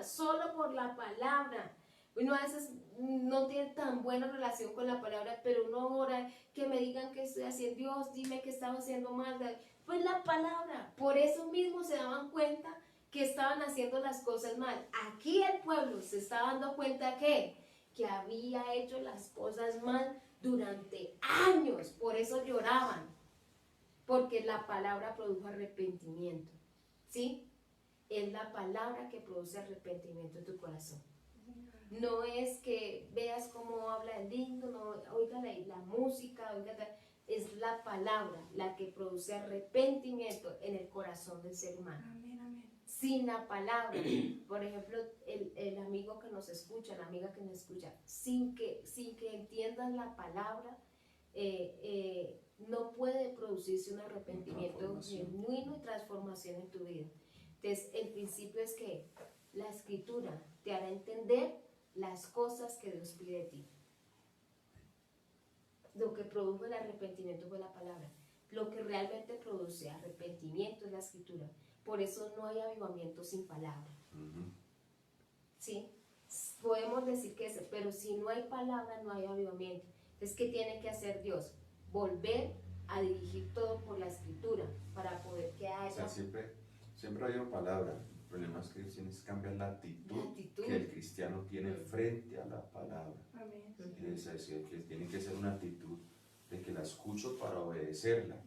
solo por la palabra. Uno a veces no tiene tan buena relación con la palabra, pero uno ora, que me digan que estoy haciendo, Dios, dime que estaba haciendo mal. Pues la palabra, por eso mismo se daban cuenta que estaban haciendo las cosas mal. Aquí el pueblo se está dando cuenta que había hecho las cosas mal durante años, por eso lloraban, porque la palabra produjo arrepentimiento. ¿Sí? Es la palabra que produce arrepentimiento en tu corazón. No es que veas cómo habla el lindo, no, oiga la música, es la palabra la que produce arrepentimiento en el corazón del ser humano. Amén, amén. Sin la palabra, por ejemplo, el amigo que nos escucha, la amiga que nos escucha, sin que entiendan la palabra, no puede producirse un arrepentimiento genuino y transformación en tu vida. Entonces, el principio es que la escritura te hará entender las cosas que Dios pide de ti. Lo que produjo el arrepentimiento fue la palabra. Lo que realmente produce arrepentimiento es la escritura. Por eso no hay avivamiento sin palabra. ¿Sí? Podemos decir que es, pero si no hay palabra, no hay avivamiento. Entonces, ¿qué tiene que hacer Dios? Volver a dirigir todo por la escritura para poder que haya... O sea, siempre hay una palabra. El problema es que tienes que cambiar la actitud que el cristiano tiene frente a la palabra. Amén. Es decir, que tiene que ser una actitud de que la escucho para obedecerla,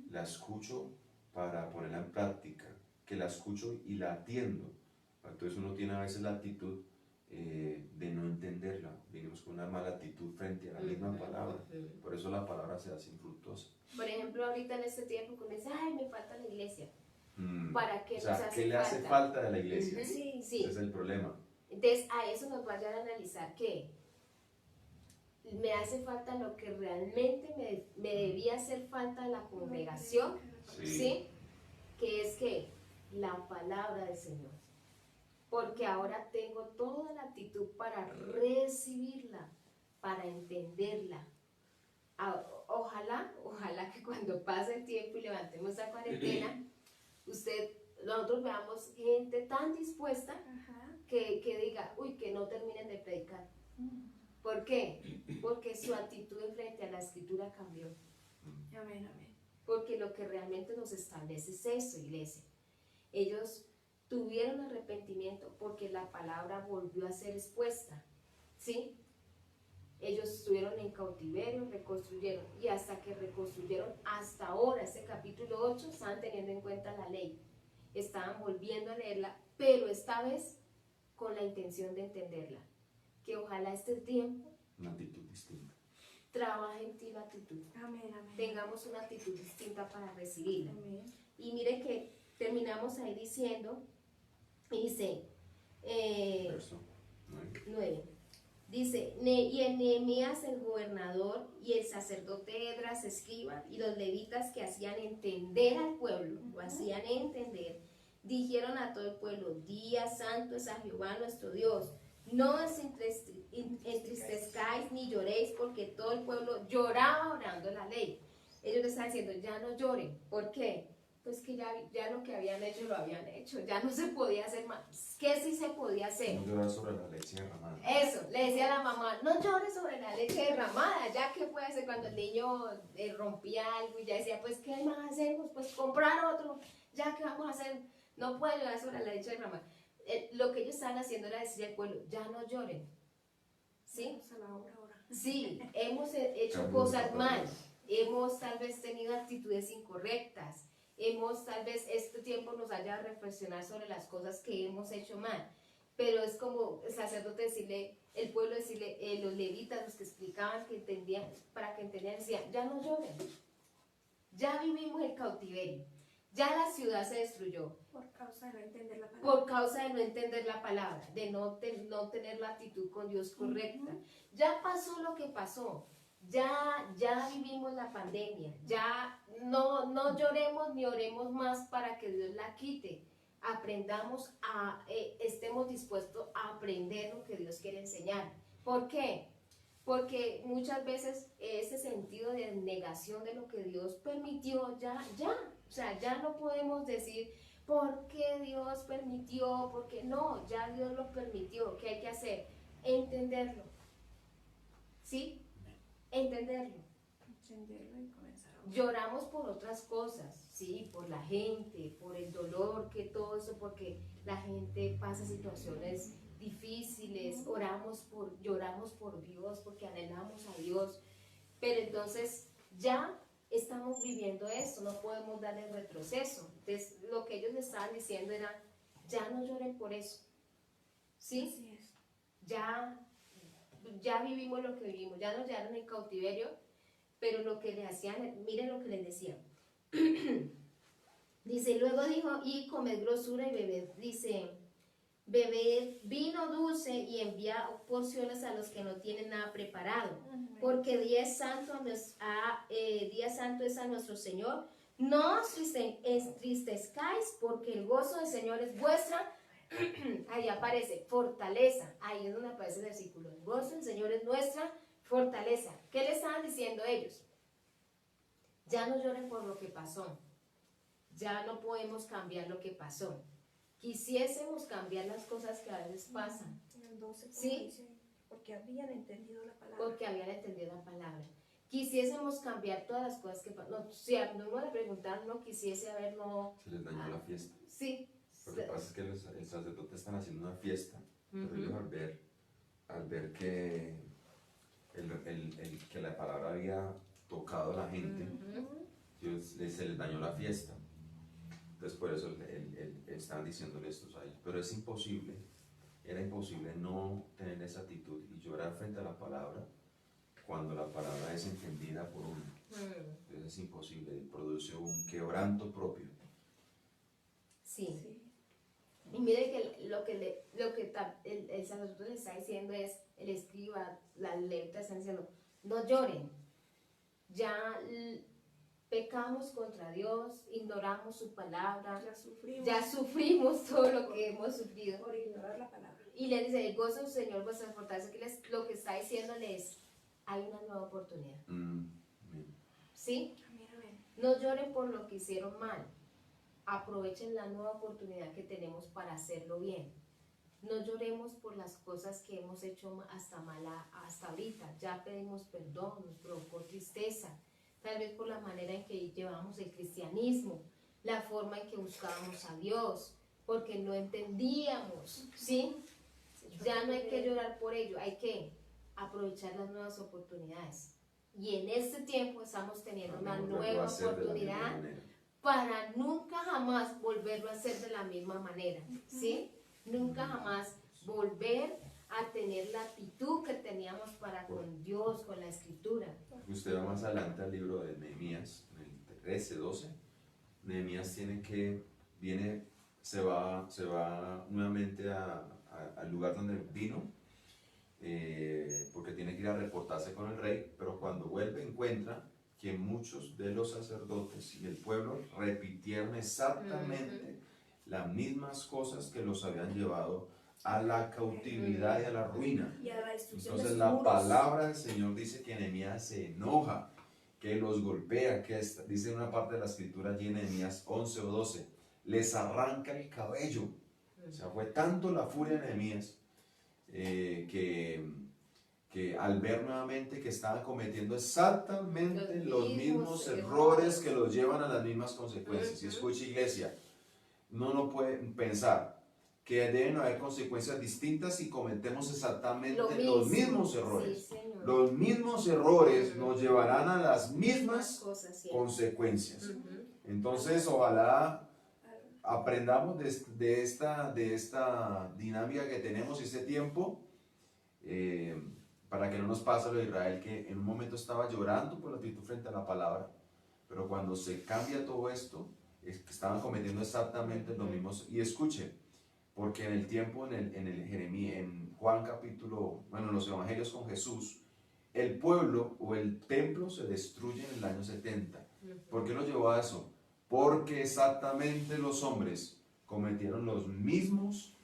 la escucho para ponerla en práctica, que la escucho y la atiendo. Entonces uno tiene a veces la actitud de no entenderla, venimos con una mala actitud frente a la misma palabra, por eso la palabra se hace infructuosa. Por ejemplo, ahorita en este tiempo, cuando dice, ay, me falta la iglesia. ¿Para qué o sea, nos hace ¿qué le falta? hace falta de la iglesia? Sí. Ese es el problema. Entonces, a eso nos va a ayudar a analizar que me hace falta lo que realmente me debía hacer falta en la congregación, ¿sí? Que es que la palabra del Señor. Porque ahora tengo toda la actitud para recibirla, para entenderla. Ojalá que cuando pase el tiempo y levantemos la cuarentena, nosotros veamos gente tan dispuesta que diga, uy, que no terminen de predicar. ¿Por qué? Porque su actitud frente a la escritura cambió. Amén, amén. Porque lo que realmente nos establece es eso, iglesia. Ellos tuvieron arrepentimiento porque la palabra volvió a ser expuesta, ¿sí? Ellos estuvieron en cautiverio, reconstruyeron, y hasta que reconstruyeron, hasta ahora, este capítulo 8, estaban teniendo en cuenta la ley, estaban volviendo a leerla, pero esta vez con la intención de entenderla, que ojalá este tiempo, una actitud distinta, trabaje en ti la actitud, Amén, amén. tengamos una actitud distinta para recibirla. Amén. Y mire que terminamos ahí diciendo, y dice, verso 9. Dice, y en Nehemías el gobernador y el sacerdote Esdras escriba y los levitas que hacían entender al pueblo, lo hacían entender, dijeron a todo el pueblo, día santo es a Jehová nuestro Dios, no os entristezcáis ni lloréis, porque todo el pueblo lloraba orando la ley. Ellos le están diciendo, ya no lloren. ¿Por qué? Pues que ya lo que habían hecho lo habían hecho, ya no se podía hacer más. ¿Qué sí se podía hacer? No llorar sobre la leche derramada. Eso, le decía a la mamá, no llores sobre la leche derramada, ya que puede ser cuando el niño rompía algo y ya decía, pues ¿qué más hacemos? Pues comprar otro, ya que vamos a hacer, no puede llorar sobre la leche derramada. Lo que ellos estaban haciendo era decirle al pueblo, ya no lloren, ¿sí? Vamos a la obra ahora. Sí, hemos hecho cosas mal, hemos tal vez tenido actitudes incorrectas, tal vez este tiempo nos haya reflexionar sobre las cosas que hemos hecho mal, pero es como el sacerdote decirle, el pueblo decirle, los levitas, los que explicaban, que entendían, para que entendieran, decían, ya no lloren, ya vivimos el cautiverio, ya la ciudad se destruyó, Por causa de no entender la palabra. por causa de no entender la palabra, de no tener la actitud con Dios correcta. Ya pasó lo que pasó, ya vivimos la pandemia, ya no lloremos ni oremos más para que Dios la quite. Aprendamos estemos dispuestos a aprender lo que Dios quiere enseñar. ¿Por qué? Porque muchas veces ese sentido de negación de lo que Dios permitió, o sea, ya no podemos decir, ¿por qué Dios permitió? Porque no, ya Dios lo permitió. ¿Qué hay que hacer? Entenderlo. ¿Sí? Entenderlo. Entenderlo y comenzar a orar. Lloramos por otras cosas, ¿sí? Por la gente, por el dolor, que todo eso, porque la gente pasa situaciones difíciles, lloramos por Dios, porque anhelamos a Dios, pero entonces ya estamos viviendo esto, no podemos dar el retroceso. Entonces, lo que ellos estaban diciendo era, ya no lloren por eso, ¿sí? Así es. Ya vivimos lo que vivimos, ya nos llevaron en cautiverio, pero lo que le hacían, miren lo que les decían. Dice, luego dijo, y comed grosura y bebed, dice, bebed vino dulce y envía porciones a los que no tienen nada preparado, porque día santo es a nuestro Señor. No os entristezcáis, porque el gozo del Señor es vuestra. Ahí aparece fortaleza, ahí es donde aparece el versículo, el gozo del Señor es nuestra fortaleza. ¿Qué le estaban diciendo ellos? Ya no lloren por lo que pasó, ya no podemos cambiar lo que pasó. Quisiésemos cambiar las cosas que a veces pasan. En el 12, como ¿Sí? dice, porque habían entendido la palabra. Porque habían entendido la palabra. Quisiésemos cambiar todas las cosas que pasan. No, si a uno le preguntaron, no quisiese haber, no. Se les dañó la fiesta. Sí. Lo que pasa es que el sacerdote están haciendo una fiesta, pero ellos al ver que, que la palabra había tocado a la gente, se les dañó la fiesta. Entonces por eso están diciéndole esto a ellos. Pero es imposible, era imposible no tener esa actitud y llorar frente a la palabra cuando la palabra es entendida por uno. Entonces es imposible, produce un quebranto propio. Sí. Sí. Y mire que el sacerdote le está diciendo es, el escriba, la letra están diciendo, no lloren, pecamos contra Dios, ignoramos su palabra, ya sufrimos todo lo que hemos sufrido. Por ignorar la palabra. Y le dice, el gozo del Señor vuestra fortaleza, lo que está diciéndoles, hay una nueva oportunidad. ¿Sí? Amén, amén. No lloren por lo que hicieron mal. Aprovechen la nueva oportunidad que tenemos para hacerlo bien. No lloremos por las cosas que hemos hecho hasta ahorita. Ya pedimos perdón, nos provocó tristeza. Tal vez por la manera en que llevamos el cristianismo, la forma en que buscábamos a Dios, porque no entendíamos, ¿sí? Ya no hay que llorar por ello, hay que aprovechar las nuevas oportunidades. Y en este tiempo estamos teniendo una nueva oportunidad para nunca jamás volverlo a hacer de la misma manera, ¿sí? Nunca jamás volver a tener la actitud que teníamos para con Dios, con la Escritura. Usted va más adelante al libro de Nehemías, en el 13, 12. Nehemías se va nuevamente al lugar donde vino, porque tiene que ir a reportarse con el rey, pero cuando vuelve encuentra que muchos de los sacerdotes y el pueblo repitieron exactamente las mismas cosas que los habían llevado a la cautividad y a la ruina. Y a la destrucción de Entonces sus la muros. palabra del Señor dice que Nehemías se enoja, que los golpea, dice en una parte de la escritura allí en Nehemías 11 o 12, les arranca el cabello. O sea, fue tanto la furia de Nehemías que al ver nuevamente que estaban cometiendo exactamente los mismos errores que los llevan a las mismas consecuencias. Y escucha, iglesia, no puede pensar que deben haber consecuencias distintas si cometemos exactamente los mismos errores. Sí, los mismos errores nos llevarán a las mismas cosas, consecuencias. Entonces, ojalá aprendamos de esta dinámica que tenemos, este tiempo, para que no nos pase lo de Israel, que en un momento estaba llorando por la actitud frente a la palabra, pero cuando se cambia todo esto, es que estaban cometiendo exactamente lo mismo. Y escuche, porque en el tiempo, en Juan capítulo, bueno, en los evangelios con Jesús, el pueblo o el templo se destruye en el año 70. ¿Por qué lo llevó a eso? Porque exactamente los hombres cometieron los mismos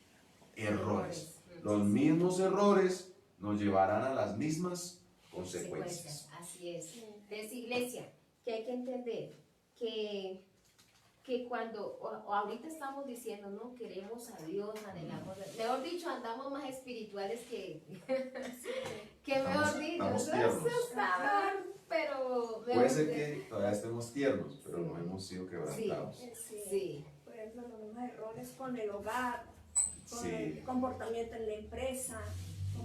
errores. Los mismos errores nos llevarán a las mismas consecuencias. Así es. Entonces, iglesia, que hay que entender que cuando, o ahorita estamos diciendo, no, queremos a Dios, anhelamos, mejor dicho, andamos más espirituales que mejor dicho, Estamos no tiernos. estamos, pero Puede ser que todavía estemos tiernos, pero no hemos sido sí, quebrantados. sí, Por ejemplo, los mismos errores con el hogar, con Sí. el comportamiento en la empresa,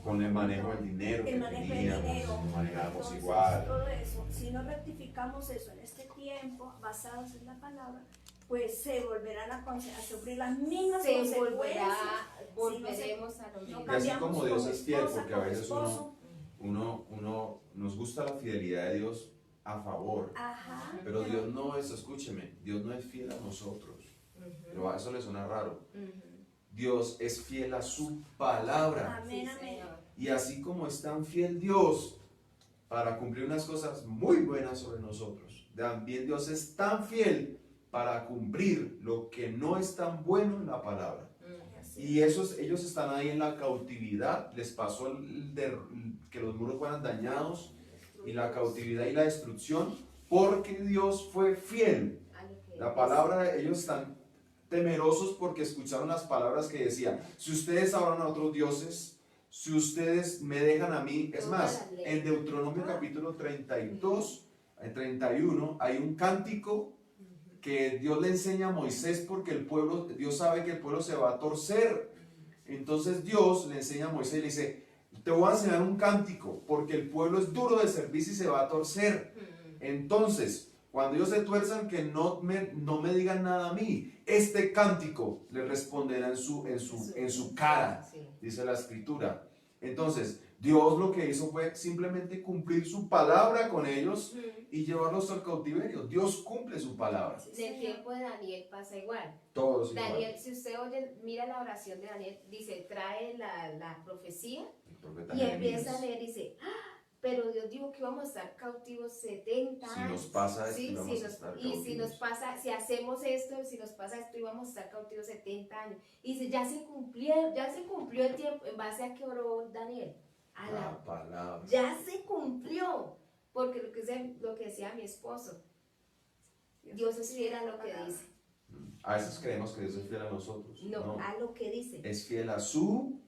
Con el manejo del dinero que el manejo del teníamos, dinero. no manejamos Entonces, igual. todo eso, si no rectificamos eso en este tiempo, basados en la palabra, pues se volverán a sufrir las mismas se consecuencias. volveremos a lo no mismo. Y así cambiamos como Dios con es fiel, esposa, porque a con veces esposo. uno nos gusta la fidelidad de Dios a favor, Ajá. pero Dios no es, escúcheme, Dios no es fiel a nosotros. Pero a eso le suena raro. Dios es fiel a su palabra. Amén, Sí, amén. Señor. Y así como es tan fiel Dios para cumplir unas cosas muy buenas sobre nosotros, también Dios es tan fiel para cumplir lo que no es tan bueno en la palabra. Y ellos están ahí en la cautividad, les pasó que los muros fueran dañados y la cautividad y la destrucción, porque Dios fue fiel. A lo que La palabra, ellos están temerosos porque escucharon las palabras que decía, si ustedes adoran a otros dioses, si ustedes me dejan a mí, es Toda más, la ley. en Deuteronomio capítulo 32, 31, hay un cántico que Dios le enseña a Moisés porque el pueblo, Dios sabe que el pueblo se va a torcer. Entonces Dios le enseña a Moisés y le dice, te voy a enseñar un cántico porque el pueblo es duro de servicio y se va a torcer. Entonces, cuando ellos se tuerzan, que no me digan nada a mí. Este cántico le responderá en su cara, Sí. dice la escritura. Entonces, Dios lo que hizo fue simplemente cumplir su palabra con ellos y llevarlos al cautiverio. Dios cumple su palabra. En el tiempo de Daniel pasa igual. Todos Daniel, igual. si usted oye, mira la oración de Daniel, dice, trae la profecía El profeta y empieza a Jeremías. leer y dice, ¡ah! Pero Dios dijo que íbamos a estar cautivos 70 Si años. nos pasa esto, Sí, vamos a estar y si nos cautivos. pasa, si hacemos esto, si nos pasa esto, íbamos a estar cautivos 70 años. Y dice, ya se cumplió el tiempo, ¿en base a qué oró Daniel? A la La palabra. ya se cumplió, porque lo que decía mi esposo, Dios es fiel a lo que dice, A veces creemos que Dios es fiel a nosotros. no, a lo que dice. Es fiel a su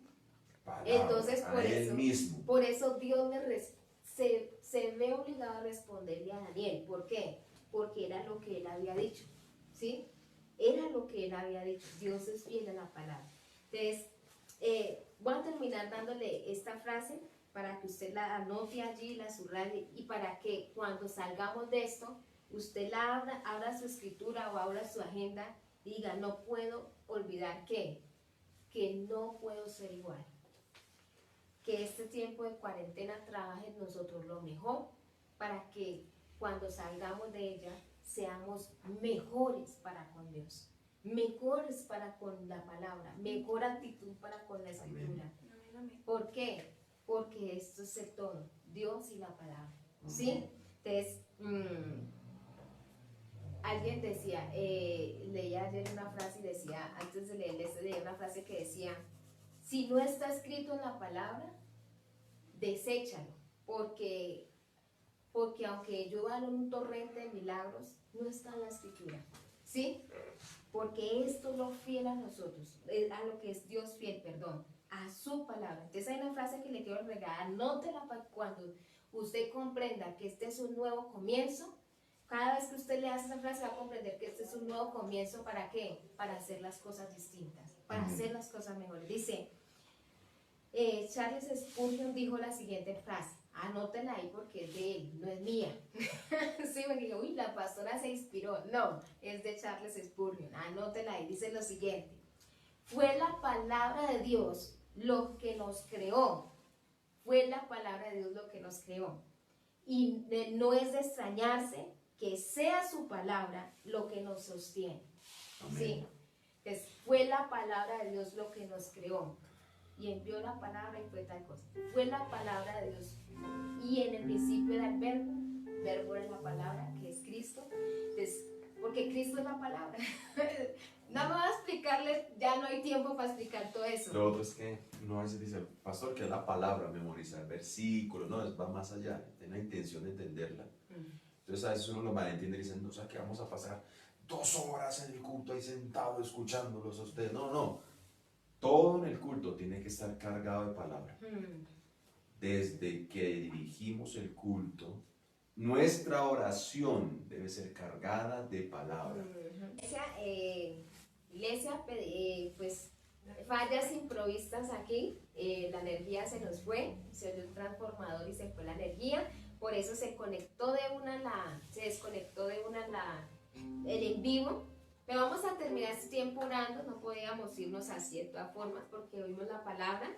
palabra, Entonces, a por Él eso, mismo. por eso Dios se ve obligado a responderle a Daniel. ¿Por qué? Porque era lo que él había dicho, ¿sí? Era lo que él había dicho. Dios es fiel a la palabra. Entonces, voy a terminar dándole esta frase para que usted la anote allí, la subraye, y para que cuando salgamos de esto, usted la abra su escritura o abra su agenda y diga, no puedo olvidar que no puedo ser igual. Que este tiempo de cuarentena trabaje en nosotros lo mejor para que cuando salgamos de ella seamos mejores para con Dios, mejores para con la palabra, mejor actitud para con la escritura. Amén, amén. ¿Por qué? Porque esto es el todo, Dios y la palabra, ¿sí? Entonces, alguien decía, leía ayer una frase y decía, antes de leer una frase que decía, si no está escrito en la palabra, deséchalo, porque aunque llueva en un torrente de milagros, no está en la escritura, ¿sí? Porque esto es lo fiel a nosotros, a lo que es Dios fiel, perdón, a su palabra. Entonces hay una frase que le quiero regalar, anótela para cuando usted comprenda que este es un nuevo comienzo. Cada vez que usted le hace esa frase va a comprender que este es un nuevo comienzo. ¿Para qué? Para hacer las cosas distintas, para hacer las cosas mejores. Dice, Charles Spurgeon dijo la siguiente frase: anótela ahí porque es de él, no es mía. Sí, me digo, uy, la pastora se inspiró. No, es de Charles Spurgeon. Anótela ahí, dice lo siguiente. Fue la palabra de Dios lo que nos creó. Fue la palabra de Dios lo que nos creó. Y no es de extrañarse que sea su palabra lo que nos sostiene. Amén. Sí. Entonces, fue la palabra de Dios lo que nos creó. Y envió la palabra y fue tal cosa. Fue la palabra de Dios. Y en el principio era el verbo era la palabra, que es Cristo. Entonces, porque Cristo es la palabra. No me voy a explicarle, ya no hay tiempo para explicar todo eso. Lo otro es que no a veces dice, pastor, que es la palabra, memorizar versículos, no, va más allá, tiene la intención de entenderla. Entonces a veces uno lo malentiende y dice, no, o sea, que vamos a pasar 2 horas en el culto ahí sentado escuchándolos a ustedes. No, no, todo en el culto tiene que estar cargado de palabra. Desde que dirigimos el culto, nuestra oración debe ser cargada de palabra. Iglesia, pues fallas improvistas aquí, la energía se nos fue, se oyó un transformador y se fue la energía, por eso se desconectó de una el en vivo, pero vamos a terminar este tiempo orando, no podíamos irnos así de todas formas porque oímos la palabra,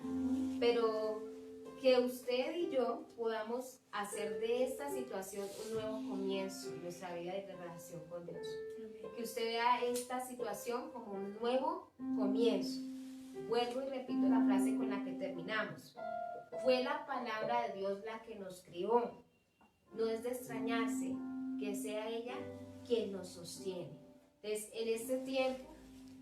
pero que usted y yo podamos hacer de esta situación un nuevo comienzo en nuestra vida de relación con Dios. Que usted vea esta situación como un nuevo comienzo. Vuelvo y repito la frase con la que terminamos. Fue la palabra de Dios la que nos crió. No es de extrañarse que sea ella quien nos sostiene. Entonces, en este tiempo,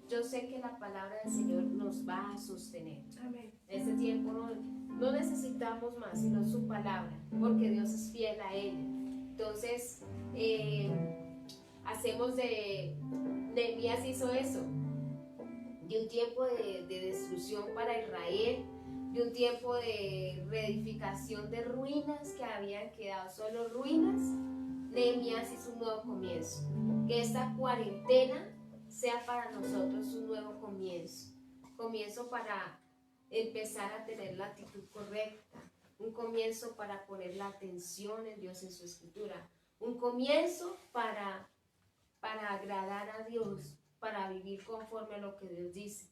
yo sé que la palabra del Señor nos va a sostener. Amén. En este tiempo no necesitamos más, sino su palabra, porque Dios es fiel a ella. Entonces, hacemos Nehemías hizo eso, de un tiempo de destrucción para Israel, de un tiempo de reedificación de ruinas que habían quedado solo ruinas. Nehemías hizo un nuevo comienzo. Que esta cuarentena sea para nosotros un nuevo comienzo para empezar a tener la actitud correcta, un comienzo para poner la atención en Dios en su escritura, un comienzo para agradar a Dios, para vivir conforme a lo que Dios dice.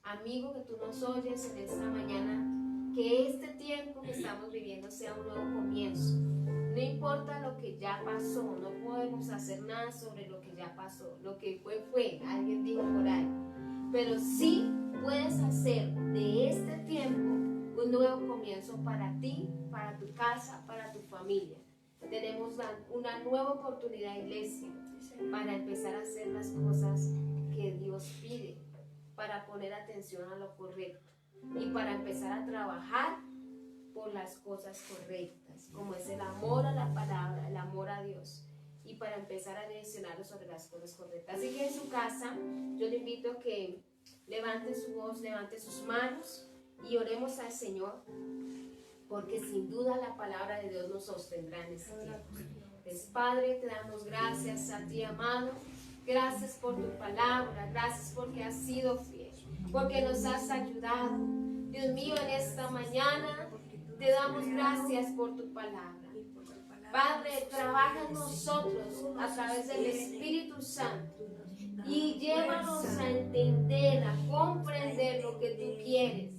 Amigo que tú nos oyes en esta mañana, que este tiempo que estamos viviendo sea un nuevo comienzo. No importa lo que ya pasó, no podemos hacer nada sobre lo que ya pasó. Lo que fue, alguien dijo por ahí. Pero sí puedes hacer de este tiempo un nuevo comienzo para ti, para tu casa, para tu familia. Tenemos una nueva oportunidad, iglesia, para empezar a hacer las cosas que Dios pide, para poner atención a lo correcto y para empezar a trabajar por las cosas correctas, como es el amor a la palabra, el amor a Dios, y para empezar a direccionarlo sobre las cosas correctas. Así que en su casa, yo le invito a que levante su voz, levante sus manos y oremos al Señor, porque sin duda la palabra de Dios nos sostendrá en este tiempo. Entonces, Padre, te damos gracias a ti, amado. Gracias por tu palabra, gracias porque has sido fiel, porque nos has ayudado. Dios mío, en esta mañana te damos gracias por tu palabra. Padre, trabaja en nosotros a través del Espíritu Santo y llévanos a entender, a comprender lo que tú quieres.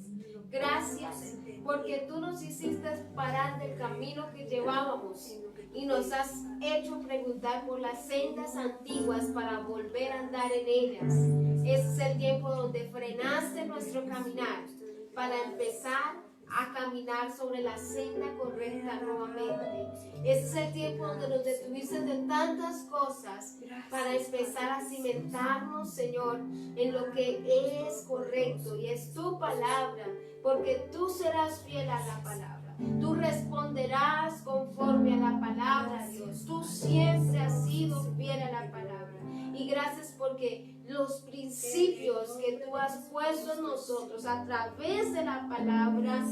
Gracias porque tú nos hiciste parar del camino que llevábamos y nos has hecho preguntar por las sendas antiguas para volver a andar en ellas. Ese es el tiempo donde frenaste nuestro caminar para empezar a caminar sobre la senda correcta nuevamente. Ese es el tiempo donde nos detuviste de tantas cosas para empezar a cimentarnos, Señor, en lo que es correcto y es tu palabra, porque tú serás fiel a la palabra. Tú responderás conforme a la palabra, Dios. Tú siempre has sido fiel a la palabra. Y gracias porque los principios que tú has puesto en nosotros a través de la palabra,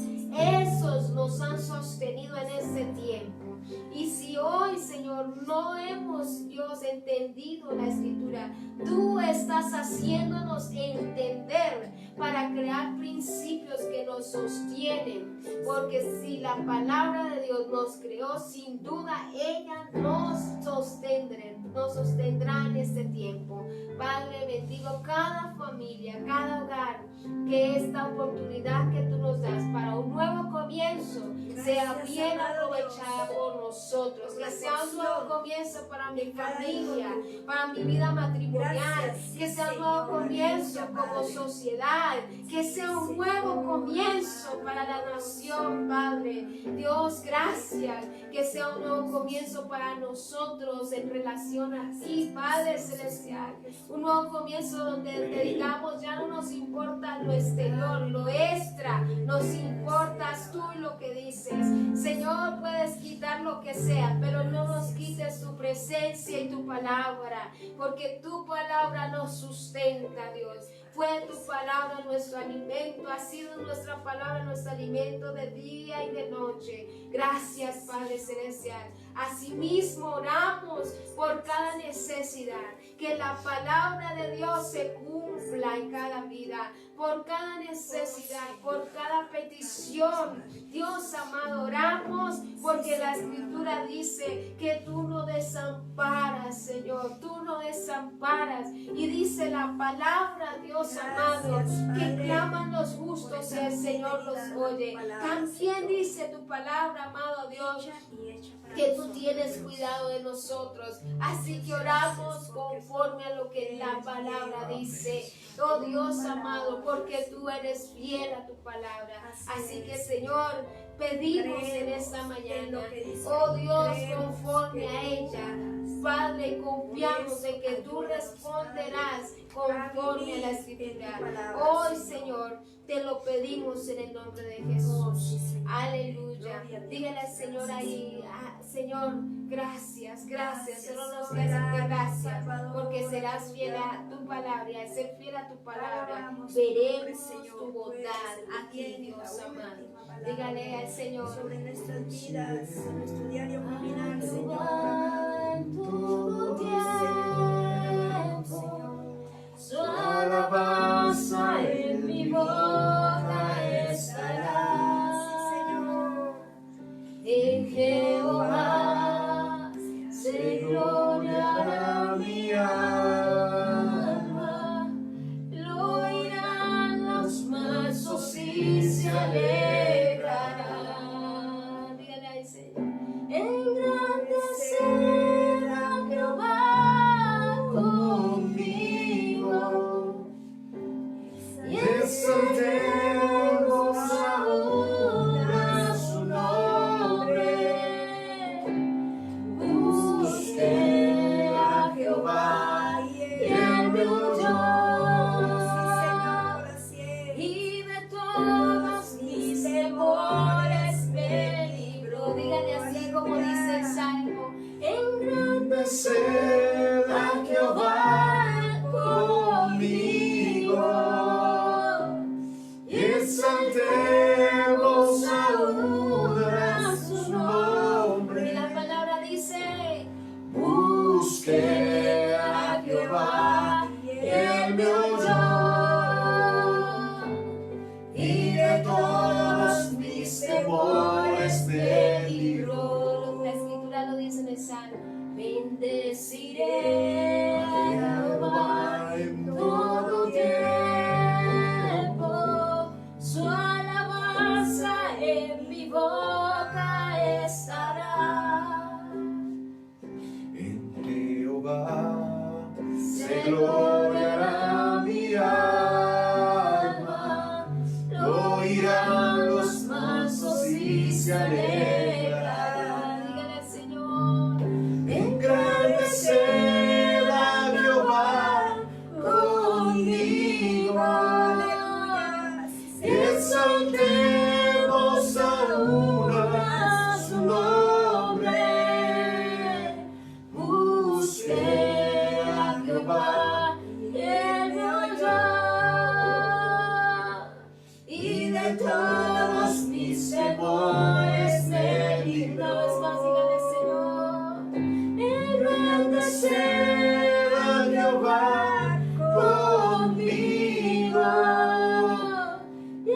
esos nos han sostenido en este tiempo. Y si hoy, Señor, no hemos, Dios, entendido la Escritura, tú estás haciéndonos entender para crear principios principios que nos sostienen, porque si la palabra de Dios nos creó, sin duda ella nos sostendrá en este tiempo. Padre, bendigo cada familia, cada hogar, que esta oportunidad que tú nos das para un nuevo comienzo sea bien aprovechada por nosotros, que sea un nuevo comienzo para mi familia, para mi vida matrimonial, que sea un nuevo comienzo como sociedad, que sea un nuevo comienzo para la nación, Padre. Dios, gracias, que sea un nuevo comienzo para nosotros en relación a ti, Padre Celestial. Un nuevo comienzo donde te digamos, ya no nos importa lo exterior, lo extra, nos importas tú y lo que dices. Señor, puedes quitar lo que sea, pero no nos quites tu presencia y tu palabra, porque tu palabra nos sustenta, Dios. Fue tu palabra nuestro alimento, ha sido nuestra palabra nuestro alimento de día y de noche. Gracias, Padre Celestial. Asimismo oramos por cada necesidad, que la palabra de Dios se cumpla en cada vida, por cada necesidad, por cada petición. Dios amado, oramos porque la Escritura dice que tú no desamparas, Señor, tú no desamparas. Y dice la palabra, Dios amado, que claman los justos y el Señor los oye. También dice tu palabra, amado Dios, que tú tienes cuidado de nosotros. Así que oramos conforme a lo que la palabra dice. Oh Dios amado, porque tú eres fiel a tu palabra. Así que, Señor, pedimos en esta mañana, oh Dios, conforme a ella, Padre, confiamos en que tú responderás conforme a la Escritura. Hoy, Señor, te lo pedimos en el nombre de Jesús. Aleluya. Dígale al Señor ahí, Señor, gracias, gracias. Solo nos queda decirte gracias, porque serás fiel a tu palabra, y al ser fiel a tu palabra, veremos tu bondad aquí, Dios amado. Dígale al Señor sobre nuestras vidas, sobre nuestro diario caminar, Señor. Todo tiempo, su alabanza en mi boca estará. En Jehová se gloriará mi alma, lo oirán los mansos y se alegrarán. Dígale al Señor, engrandecer a Jehová conmigo y exaltemos aún a su nombre. Busqué a Jehová y él me oyó, y de todos mis temores me libró. Dígale así como dice el Salmo, engrandecer a Jehová conmigo y exaltemos aún a su nombre. Y la palabra dice, busqué a Jehová y él me oyó, y de todos mis temores me libró. La Escritura lo dice en el Salmo, bendeciré a Jehová en todo tiempo, su alabanza en mi boca estará. En Jehová se gloriará mi alma, lo oirán los mansos y se alegrarán. Dígale al Señor, Engrandecer a Jehová conmigo, exaltemos aún a su nombre. Busqué a Jehová y él me oyó, y de todos mis temores me libró. Engrandecer a Jehová conmigo y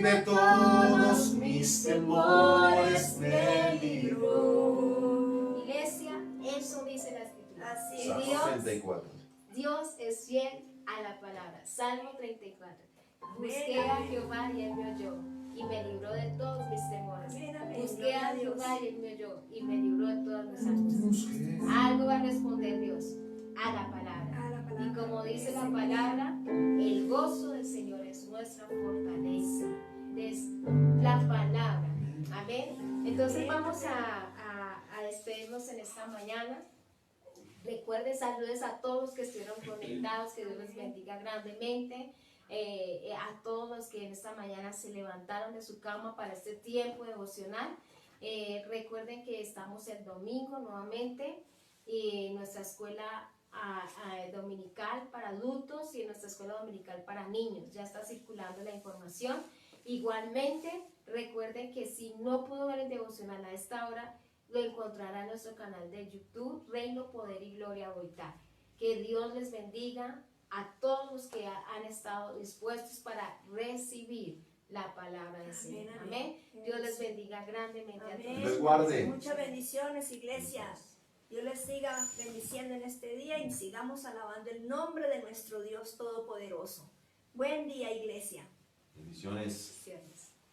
de todos mis temores me libró. Iglesia, eso dice la escritura. Así Salmo es. Dios, 34. Dios es fiel a la palabra. Salmo 34. Busqué a Jehová y él me oyó y me libró de todos mis temores. Amén, amén. Busqué a Gloria a Dios. Jehová y él me oyó y me libró de todas mis angustias. Busqué. Algo va a responder Dios a la palabra. A la palabra. Y como dice la palabra, el gozo del Señor es nuestra fortaleza. Es la palabra. Amén. Entonces vamos a despedirnos en esta mañana. Recuerden, saludos a todos los que estuvieron conectados, que Dios les bendiga grandemente. A todos los que en esta mañana se levantaron de su cama para este tiempo devocional. Recuerden que estamos el domingo nuevamente en nuestra escuela dominical para adultos y en nuestra escuela dominical para niños. Ya está circulando la información. Igualmente, recuerden que si no pudo ver el devocional a esta hora, lo encontrará en nuestro canal de YouTube, Reino, Poder y Gloria Boitá. Que Dios les bendiga a todos los que han estado dispuestos para recibir la palabra del Señor. Amén. Dios les bendiga grandemente a todos. Les guarde. Muchas bendiciones, iglesia. Dios les siga bendiciendo en este día y sigamos alabando el nombre de nuestro Dios Todopoderoso. Buen día, iglesia. Bendiciones. Bendiciones.